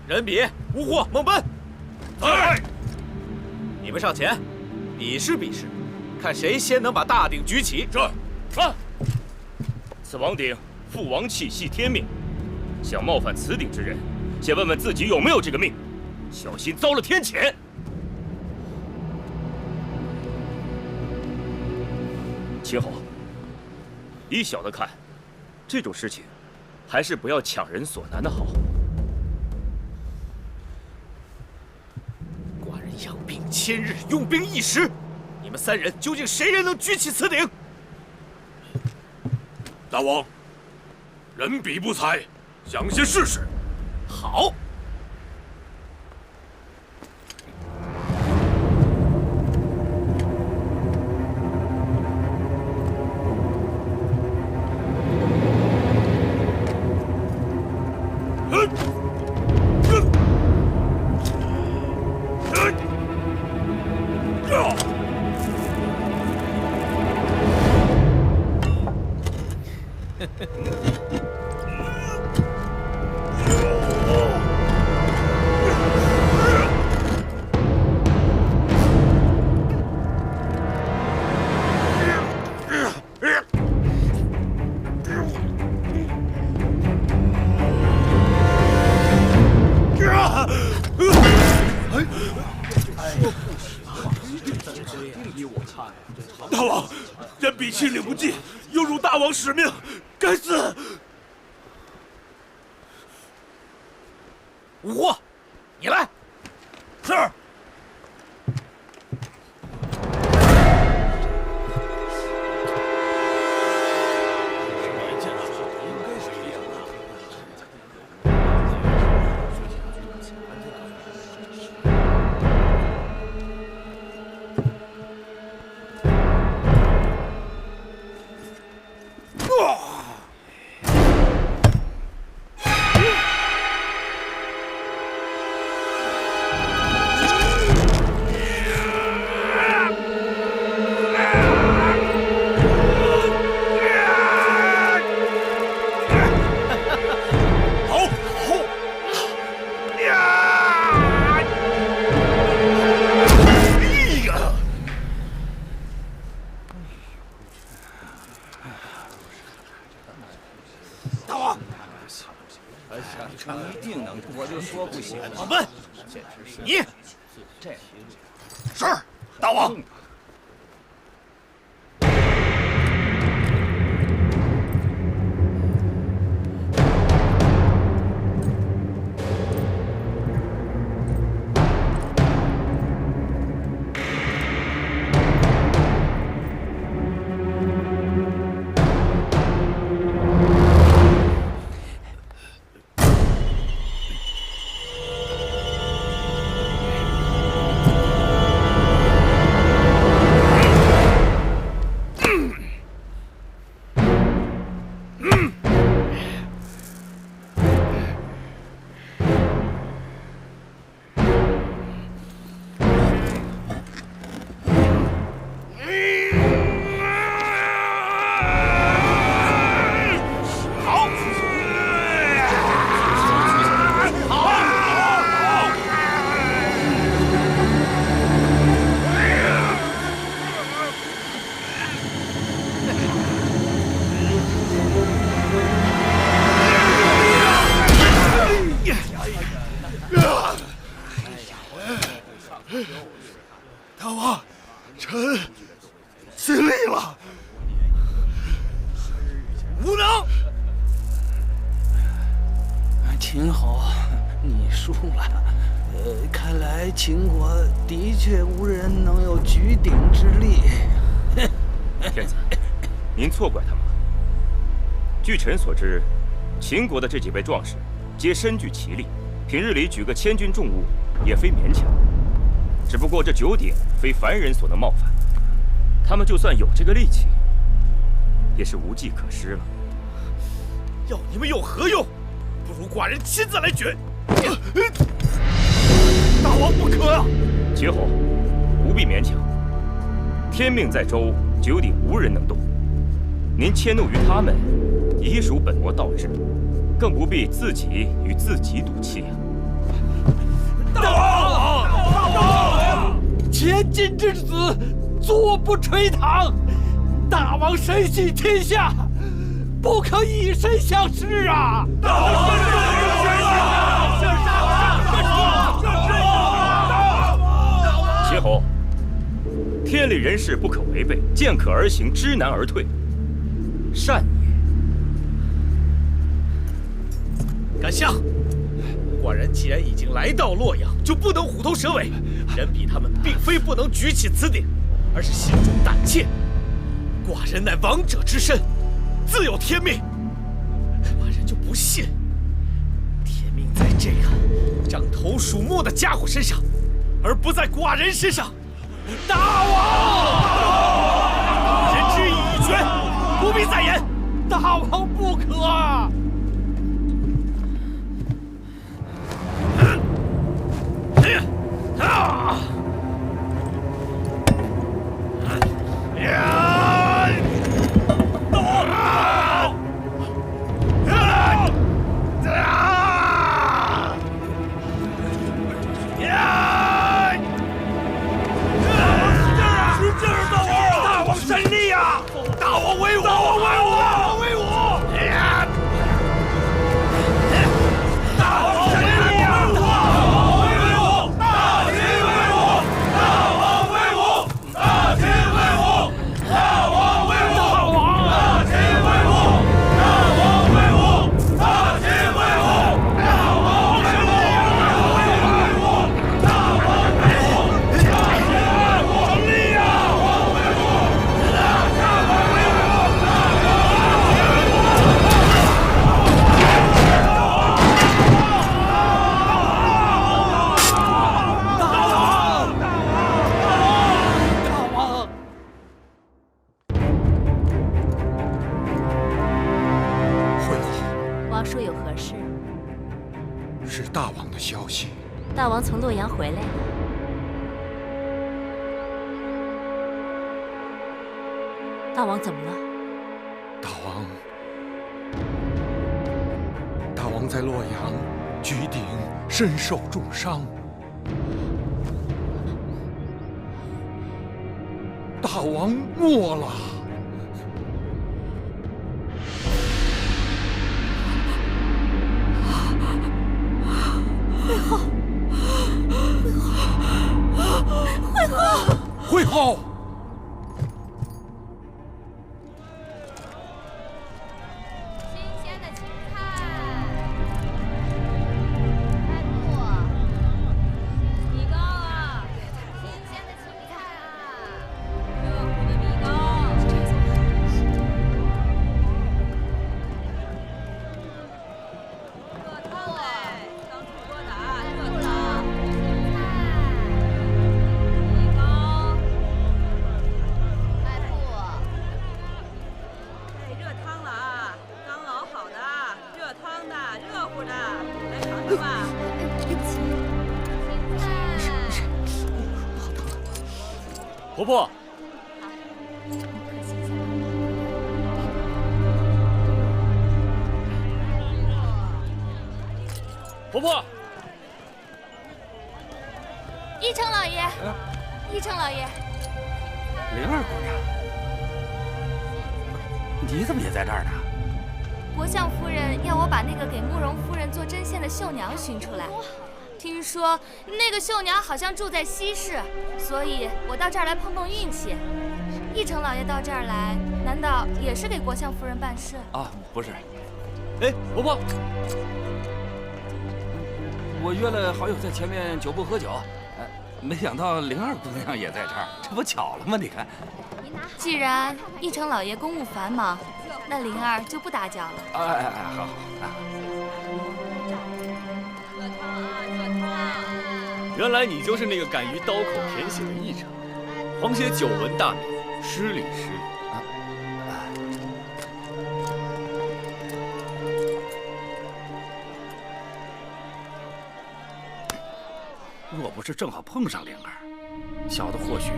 Speaker 19: 人比无货猛奔。来，你们上前比试比试，看谁先能把大鼎举起。
Speaker 4: 是。此王鼎父王气系天命，想冒犯此鼎之人，先问问自己有没有这个命，小心遭了天谴。秦侯，依小的看，这种事情还是不要强人所难的好。
Speaker 19: 寡人养兵千日，用兵一时，你们3人究竟谁人能举起此鼎？
Speaker 14: 大王，人比不才，想先试试。
Speaker 19: 好。
Speaker 14: 大王，人比亲领不济，有辱大王使命，该死！
Speaker 19: 五货，你来。
Speaker 14: 是。
Speaker 21: 一定能，我就说不行。
Speaker 19: 老奔，你
Speaker 14: 是大王。
Speaker 21: 大王，臣尽力了，
Speaker 19: 无能。
Speaker 21: 秦侯，你输了。看来秦国的确无人能有举鼎之力。
Speaker 4: 天子，您错怪他们了。据臣所知，秦国的这几位壮士皆身具奇力，平日里举个千钧重物也非勉强。只不过这九鼎非凡人所能冒犯，他们就算有这个力气，也是无计可施了。
Speaker 19: 要你们有何用？不如寡人亲自来举。大王不可啊！
Speaker 4: 秦侯，不必勉强。天命在周，九鼎无人能动。您迁怒于他们，已属本末倒置，更不必自己与自己赌气啊！
Speaker 15: 大王！大王！千金之子，坐不垂堂。大王深系天下，不可以身相视啊！大王
Speaker 4: 秦侯，天律人士不可违背，见可而行，知难而退，善也。
Speaker 19: 敢相！寡人既然已经来到洛阳，就不能虎头蛇尾。人比他们并非不能举起此鼎，而是心中胆怯。寡人乃王者之身，自有天命。寡人就不信，天命在这个獐头鼠目的家伙身上，而不在寡人身上。大王，人之以决，不必再言。大王不可啊！
Speaker 7: 大王从洛阳回来了。大王怎么了？
Speaker 12: 大王在洛阳举鼎，身受重伤。大王没了。会后，
Speaker 3: 新鲜的青菜，开布，米糕啊，新鲜的青菜啊，热乎的米糕。热汤嘞，刚出锅的啊，热汤。
Speaker 22: 婆婆，婆婆，
Speaker 3: 一成老爷，一成老爷，
Speaker 10: 灵儿姑娘，你怎么也在这儿呢？
Speaker 3: 国相夫人要我把那个给慕容夫人做针线的绣娘寻出来。听说那个绣娘好像住在西市，所以我到这儿来碰碰运气。一成老爷到这儿来，难道也是给国相夫人办事？
Speaker 10: 啊，不是。哎，婆婆，我约了好友在前面酒铺喝酒，没想到灵儿姑娘也在这儿，这不巧了吗？你看。
Speaker 3: 既然一成老爷公务繁忙，那灵儿就不打搅了。
Speaker 10: 哎，好。
Speaker 22: 原来你就是那个敢于刀口舔血的义成，皇爷久闻大名，失礼。
Speaker 10: 若不是正好碰上灵儿，小的或许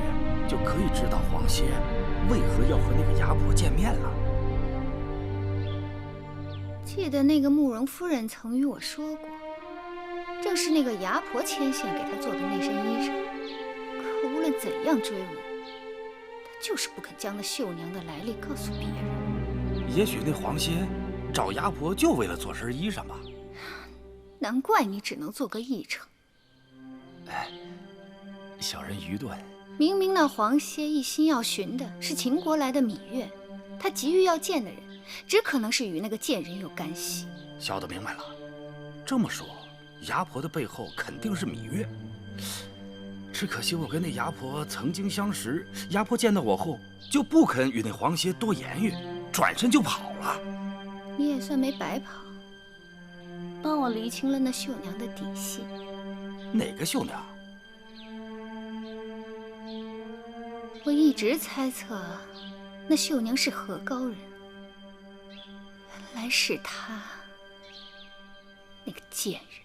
Speaker 10: 就可以知道皇爷为何要和那个牙婆见面了。
Speaker 11: 记得那个慕容夫人曾与我说过，正是那个牙婆牵线给她做的那身衣裳。可无论怎样追问，她就是不肯将那绣娘的来历告诉别人。
Speaker 10: 也许那皇爷找牙婆就为了做身衣裳吧。
Speaker 11: 难怪你只能做个义成。
Speaker 10: 哎，小人愚钝，
Speaker 11: 明明那黄歇一心要寻的是秦国来的芈月，他急于要见的人，只可能是与那个贱人有干系。
Speaker 10: 小的明白了。这么说，牙婆的背后肯定是芈月。只可惜我跟那牙婆曾经相识，牙婆见到我后就不肯与那黄歇多言语，转身就跑了。
Speaker 11: 你也算没白跑，帮我厘清了那绣娘的底细。
Speaker 10: 哪个绣娘？
Speaker 11: 我一直猜测那绣娘是何高人，原来是她。那个贱人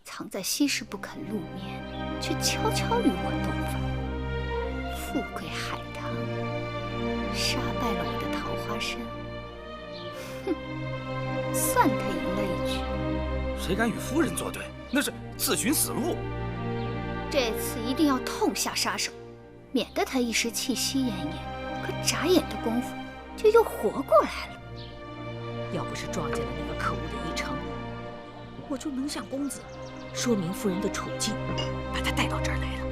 Speaker 11: 藏在西市不肯露面，却悄悄与我洞房，富贵海棠，杀败了我的桃花山。哼，算他赢了一局。
Speaker 10: 谁敢与夫人作对，那是自寻死路。
Speaker 11: 这次一定要痛下杀手，免得他一时气息奄奄，可眨眼的功夫就又活过来了。
Speaker 9: 要不是撞见了那个可恶的一成，我就能向公子说明夫人的处境，把她带到这儿来了。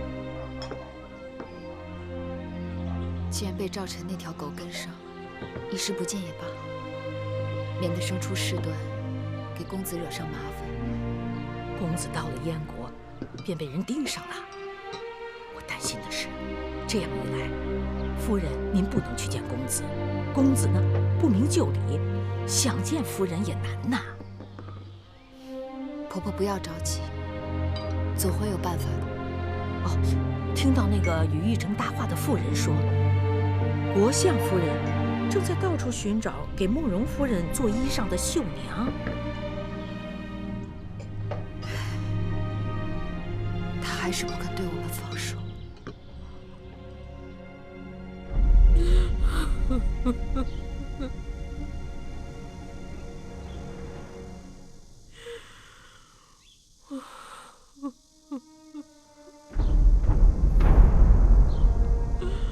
Speaker 1: 既然被赵晨那条狗跟上，一时不见也罢，免得生出事端，给公子惹上麻烦。
Speaker 9: 公子到了燕国，便被人盯上了。我担心的是，这样一来，夫人您不能去见公子，公子呢不明就里，想见夫人也难呐。
Speaker 1: 婆婆不要着急，总会有办法的。
Speaker 9: 哦，听到那个与玉成搭话的妇人说，国相夫人正在到处寻找给慕容夫人做衣裳的绣娘。
Speaker 1: 她还是不肯对我们放手。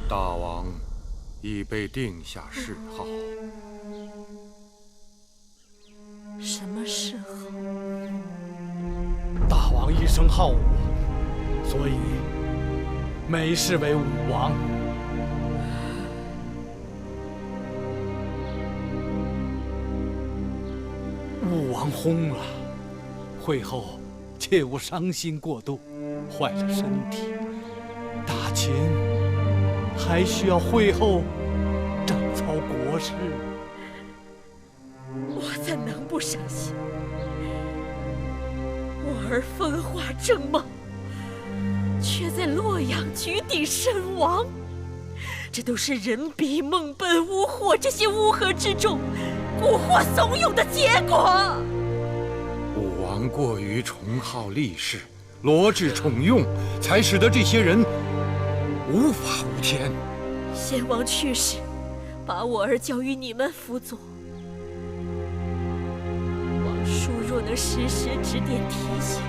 Speaker 12: 大王已被定下谥号。
Speaker 9: 什么谥号？
Speaker 15: 大王一生好武，所以美视为武王。武王薨了，会后切勿伤心过度，坏了身体。大秦还需要会后整操国事。
Speaker 9: 我怎能不伤心？我儿风华正茂，却在洛阳举鼎身亡，这都是人比、梦本、巫祸这些乌合之众、蛊惑怂恿的结果。
Speaker 12: 武王过于崇好力士，罗织宠用，才使得这些人无法无天。
Speaker 9: 先王去世，把我儿交于你们辅佐。王叔若能时时指点提醒，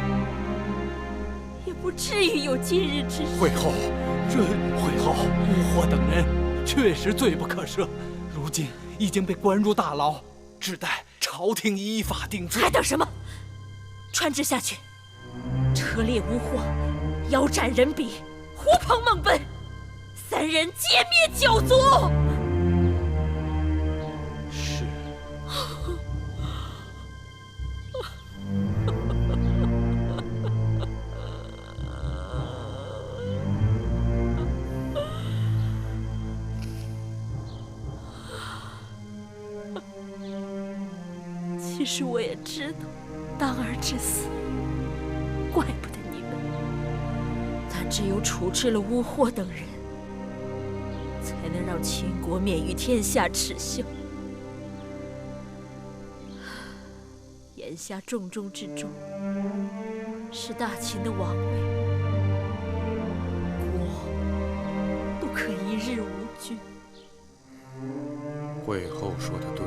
Speaker 9: 也不至于有今日之事。
Speaker 15: 会后，巫祸等人确实罪不可赦，如今已经被关入大牢，只待朝廷依法定罪。
Speaker 9: 还等什么？传旨下去，车裂巫祸，腰斩人比，狐朋梦本，3人歼灭9族。
Speaker 15: 是。
Speaker 9: 其实我也知道，当儿之死，怪不得你们。但只有处置了巫祸等人，才能让秦国免于天下耻笑。眼下重中之重是大秦的王位，国不可一日无君。
Speaker 12: 会后说的对，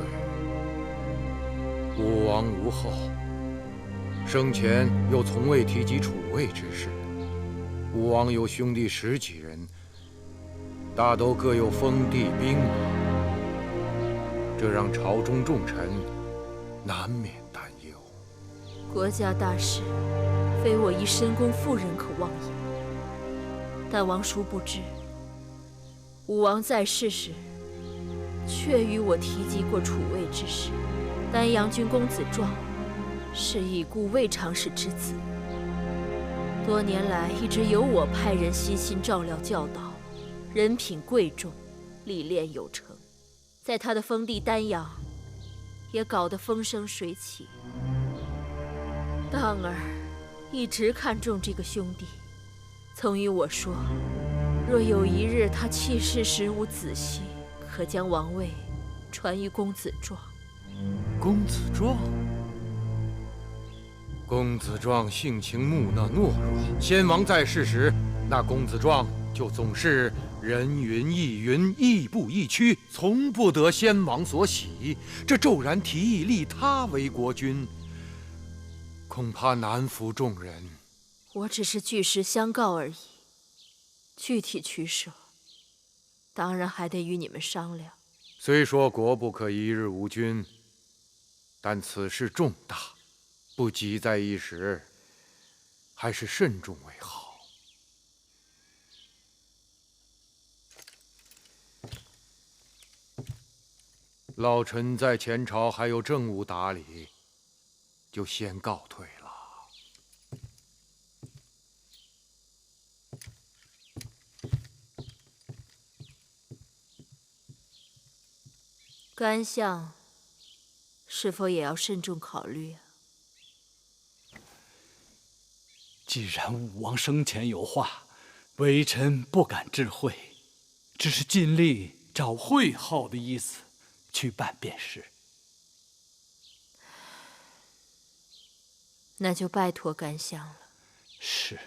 Speaker 12: 武王无后，生前又从未提及储位之事。武王有兄弟10几人，大都各有封地兵马，这让朝中重臣难免担忧。
Speaker 9: 国家大事，非我一深宫妇人可妄言。
Speaker 18: 但王叔不知，武王在世时，确与我提及过楚魏之事。丹阳君公子壮，是已故魏长史之子，多年来一直由我派人悉心照料教导，人品贵重，历练有成，在他的封地丹阳，也搞得风生水起。当儿一直看重这个兄弟，曾与我说，若有一日他弃世时无子息，可将王位传于公子壮。
Speaker 12: 公子壮，公子壮性情木讷懦弱，先王在世时，那公子壮就总是人云亦云，亦步亦趋，从不得先王所喜。这骤然提议立他为国君，恐怕难服众人。
Speaker 18: 我只是据实相告而已，具体取舍，当然还得与你们商量。
Speaker 12: 虽说国不可一日无君，但此事重大，不急在一时，还是慎重为好。老臣在前朝还有政务打理，就先告退了。
Speaker 18: 甘相是否也要慎重考虑啊？
Speaker 21: 既然武王生前有话，微臣不敢置喙，只是尽力照会后的意思去办便是。
Speaker 18: 那就拜托甘相了。
Speaker 21: 是。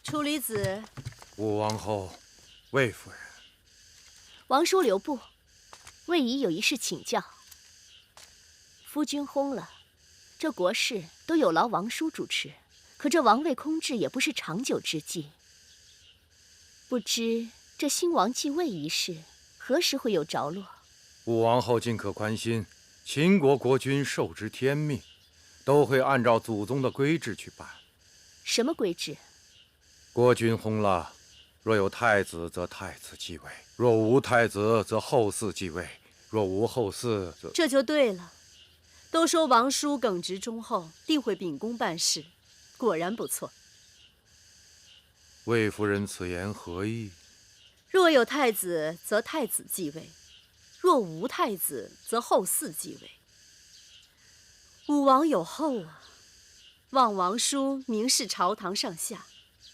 Speaker 2: 楚离子。
Speaker 12: 武王后，魏夫人。
Speaker 5: 王叔留步，魏仪有一事请教。夫君薨了，这国事都有劳王叔主持，可这王位空置也不是长久之计。不知这新王继位一事何时会有着落？
Speaker 12: 武王后尽可宽心，秦国国君受之天命，都会按照祖宗的规制去办。
Speaker 5: 什么规制？
Speaker 12: 国君薨了，若有太子，则太子继位；若无太子，则后嗣继位；若无后嗣，则……
Speaker 20: 这就对了。都说王叔耿直忠厚，定会秉公办事，果然不错。
Speaker 12: 魏夫人此言何意？
Speaker 20: 若有太子，则太子继位；若无太子，则后嗣继位。武王有后啊，望王叔明示朝堂上下，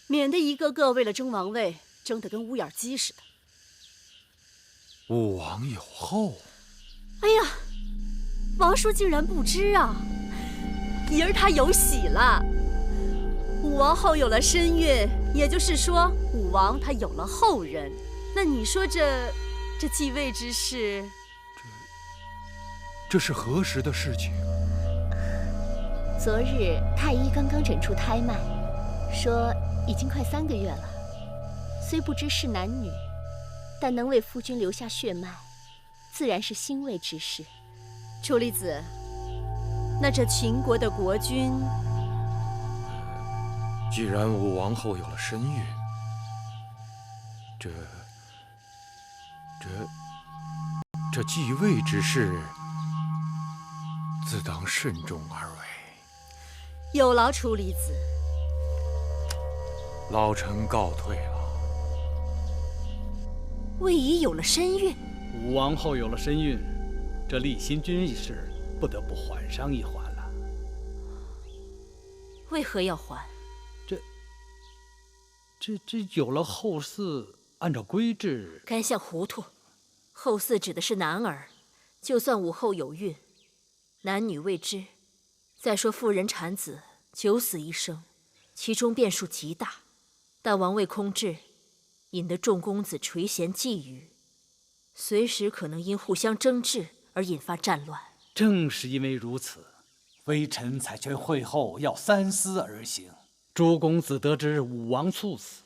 Speaker 20: 免得一个个为了争王位争得跟乌眼鸡似的。
Speaker 12: 武王有后？
Speaker 20: 哎呀，王叔竟然不知啊！姨儿她有喜了，武王后有了身孕，也就是说武王他有了后人。那你说这继位之事，
Speaker 12: 这是何时的事情？
Speaker 5: 昨日太医刚刚诊出胎脉，说已经快3个月了。虽不知是男女，但能为夫君留下血脉，自然是欣慰之事。
Speaker 20: 楚离子，那这秦国的国君，
Speaker 12: 既然武王后有了身孕，这继位之事，自当慎重而为。
Speaker 20: 有劳楚离子。
Speaker 12: 老臣告退了。
Speaker 20: 魏仪有了身孕，
Speaker 21: 武王后有了身孕，这立新君一事不得不缓上一缓了。
Speaker 18: 为何要缓？
Speaker 21: 这有了后嗣，按照规制。
Speaker 18: 甘相糊涂，后嗣指的是男儿，就算武后有孕，男女未知。再说妇人产子，九死一生，其中变数极大。但王位空置，引得众公子垂涎觊觎，随时可能因互相争执而引发战乱。
Speaker 21: 正是因为如此，微臣才劝会后要三思而行。诸公子得知武王猝死，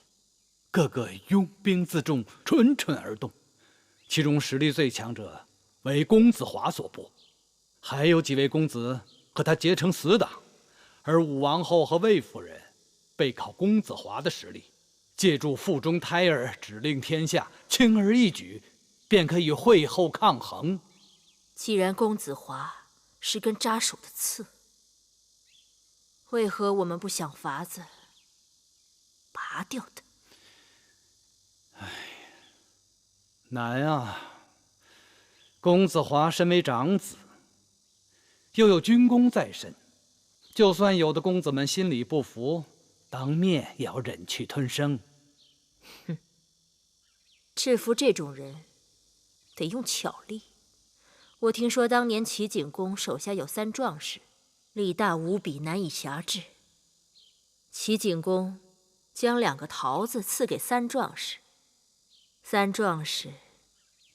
Speaker 21: 个个拥兵自重，蠢蠢而动。其中实力最强者为公子华所部，还有几位公子和他结成死党，而武王后和魏夫人背靠公子华的实力，借助腹中胎儿指令天下，轻而易举便可与惠后抗衡。
Speaker 18: 既然公子华是根扎手的刺，为何我们不想法子拔掉它？
Speaker 21: 难啊！公子华身为长子，又有军功在身，就算有的公子们心里不服，当面也要忍气吞声。
Speaker 18: 哼，制服这种人，得用巧力。我听说当年齐景公手下有3壮士，力大无比，难以辖制。齐景公将2个桃子赐给3壮士，3壮士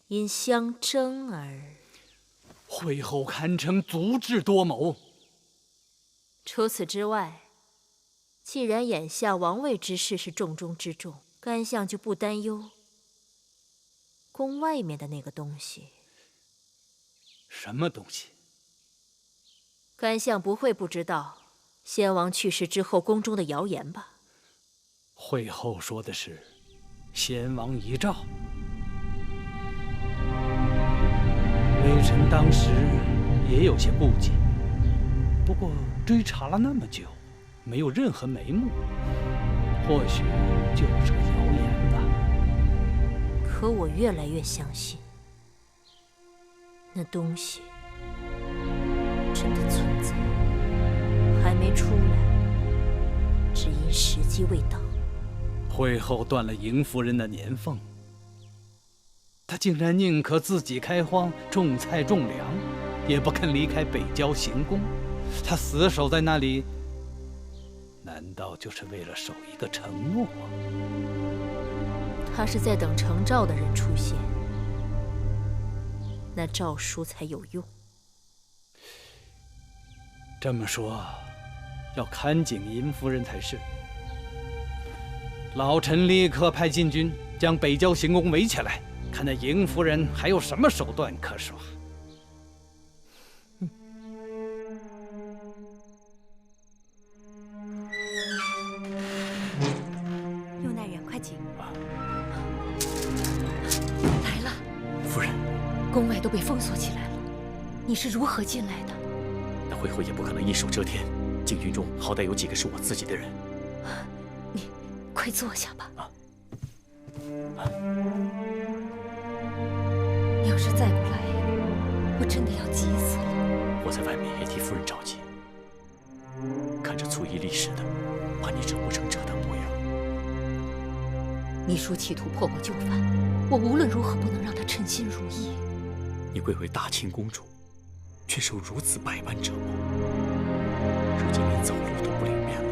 Speaker 18: 因相争而……
Speaker 21: 惠后堪称足智多谋。
Speaker 18: 除此之外，既然眼下王位之事是重中之重，干相就不担忧宫外面的那个东西。
Speaker 21: 什么东西？
Speaker 18: 干相不会不知道先王去世之后宫中的谣言吧？
Speaker 21: 惠后说的是先王遗诏。微臣当时也有些顾忌，不过追查了那么久，没有任何眉目，或许就是个谣言吧。
Speaker 18: 可我越来越相信，那东西真的存在，还没出来，只因时机未到。
Speaker 21: 惠后断了嬴夫人的年俸，她竟然宁可自己开荒种菜种粮，也不肯离开北郊行宫。她死守在那里，难道就是为了守一个承诺？
Speaker 18: 她是在等承诏的人出现，那诏书才有用。
Speaker 21: 这么说，要看紧嬴夫人才是。老臣立刻派禁军将北郊行宫围起来，看那嬴夫人还有什么手段可耍。
Speaker 2: 右大人，快请。来了。
Speaker 22: 夫人，
Speaker 2: 宫外都被封锁起来了，你是如何进来的？
Speaker 22: 那惠后也不可能一手遮天，禁军中好歹有几个是我自己的人。
Speaker 2: 你快坐下吧。你要是再不来，我真的要急死了。
Speaker 22: 我在外面也替夫人着急，看着粗衣立食的，怕你整不成这等模样。
Speaker 2: 秘书企图破我就范，我无论如何不能让他称心如意。
Speaker 22: 你贵为大清公主，却受如此百般折磨，如今连走路都不灵便了。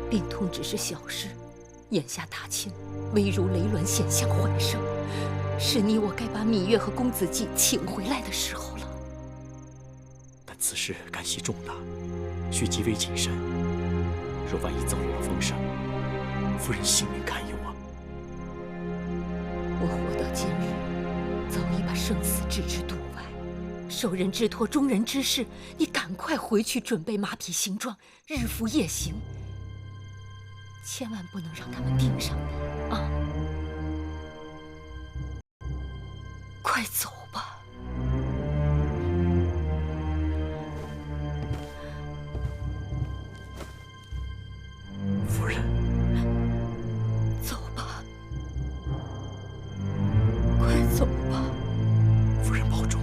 Speaker 2: 病痛只是小事，眼下大清危如累卵，险象环生，是你我该把芈月和公子季请回来的时候了。
Speaker 22: 但此事干系重大，需极为谨慎。若万一遭遇了风声，夫人性命堪忧啊！
Speaker 2: 我活到今日，早已把生死置之度外，受人之托，忠人之事。你赶快回去准备马匹行装，日服夜行，千万不能让他们盯上你啊！快走吧。
Speaker 22: 夫人，
Speaker 2: 走吧，快走吧。
Speaker 22: 夫人保重。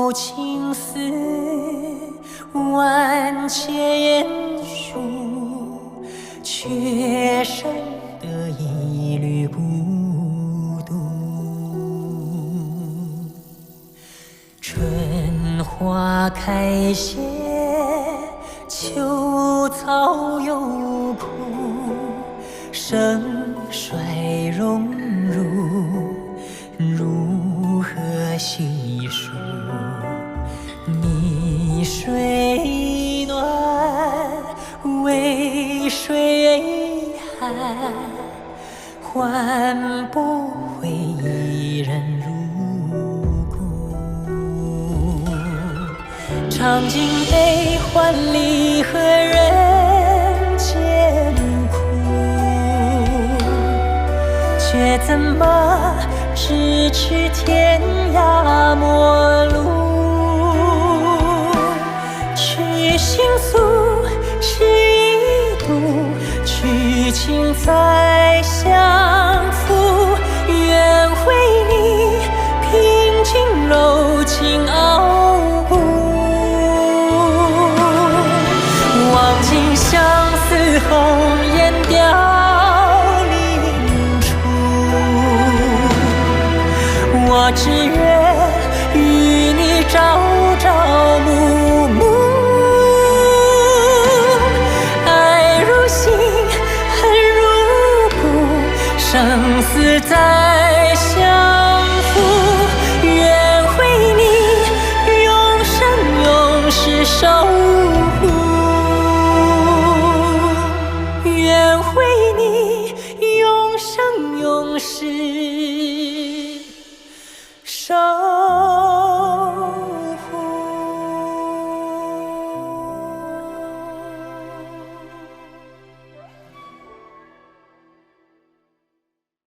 Speaker 13: 有情丝万千束，却剩得一缕孤独。春花开谢，秋草又枯，盛衰荣辱，如何细数？你水暖，为谁寒？换不回一人入骨。尝尽悲欢离合人间苦，却怎么咫尺天涯陌路？去倾诉是一度，去情再相负。愿为你平静柔情傲骨，望尽相思红颜凋零处。我只愿与你朝朝暮暮，爱如心，恨如骨，生死再相负。愿为你永生永世守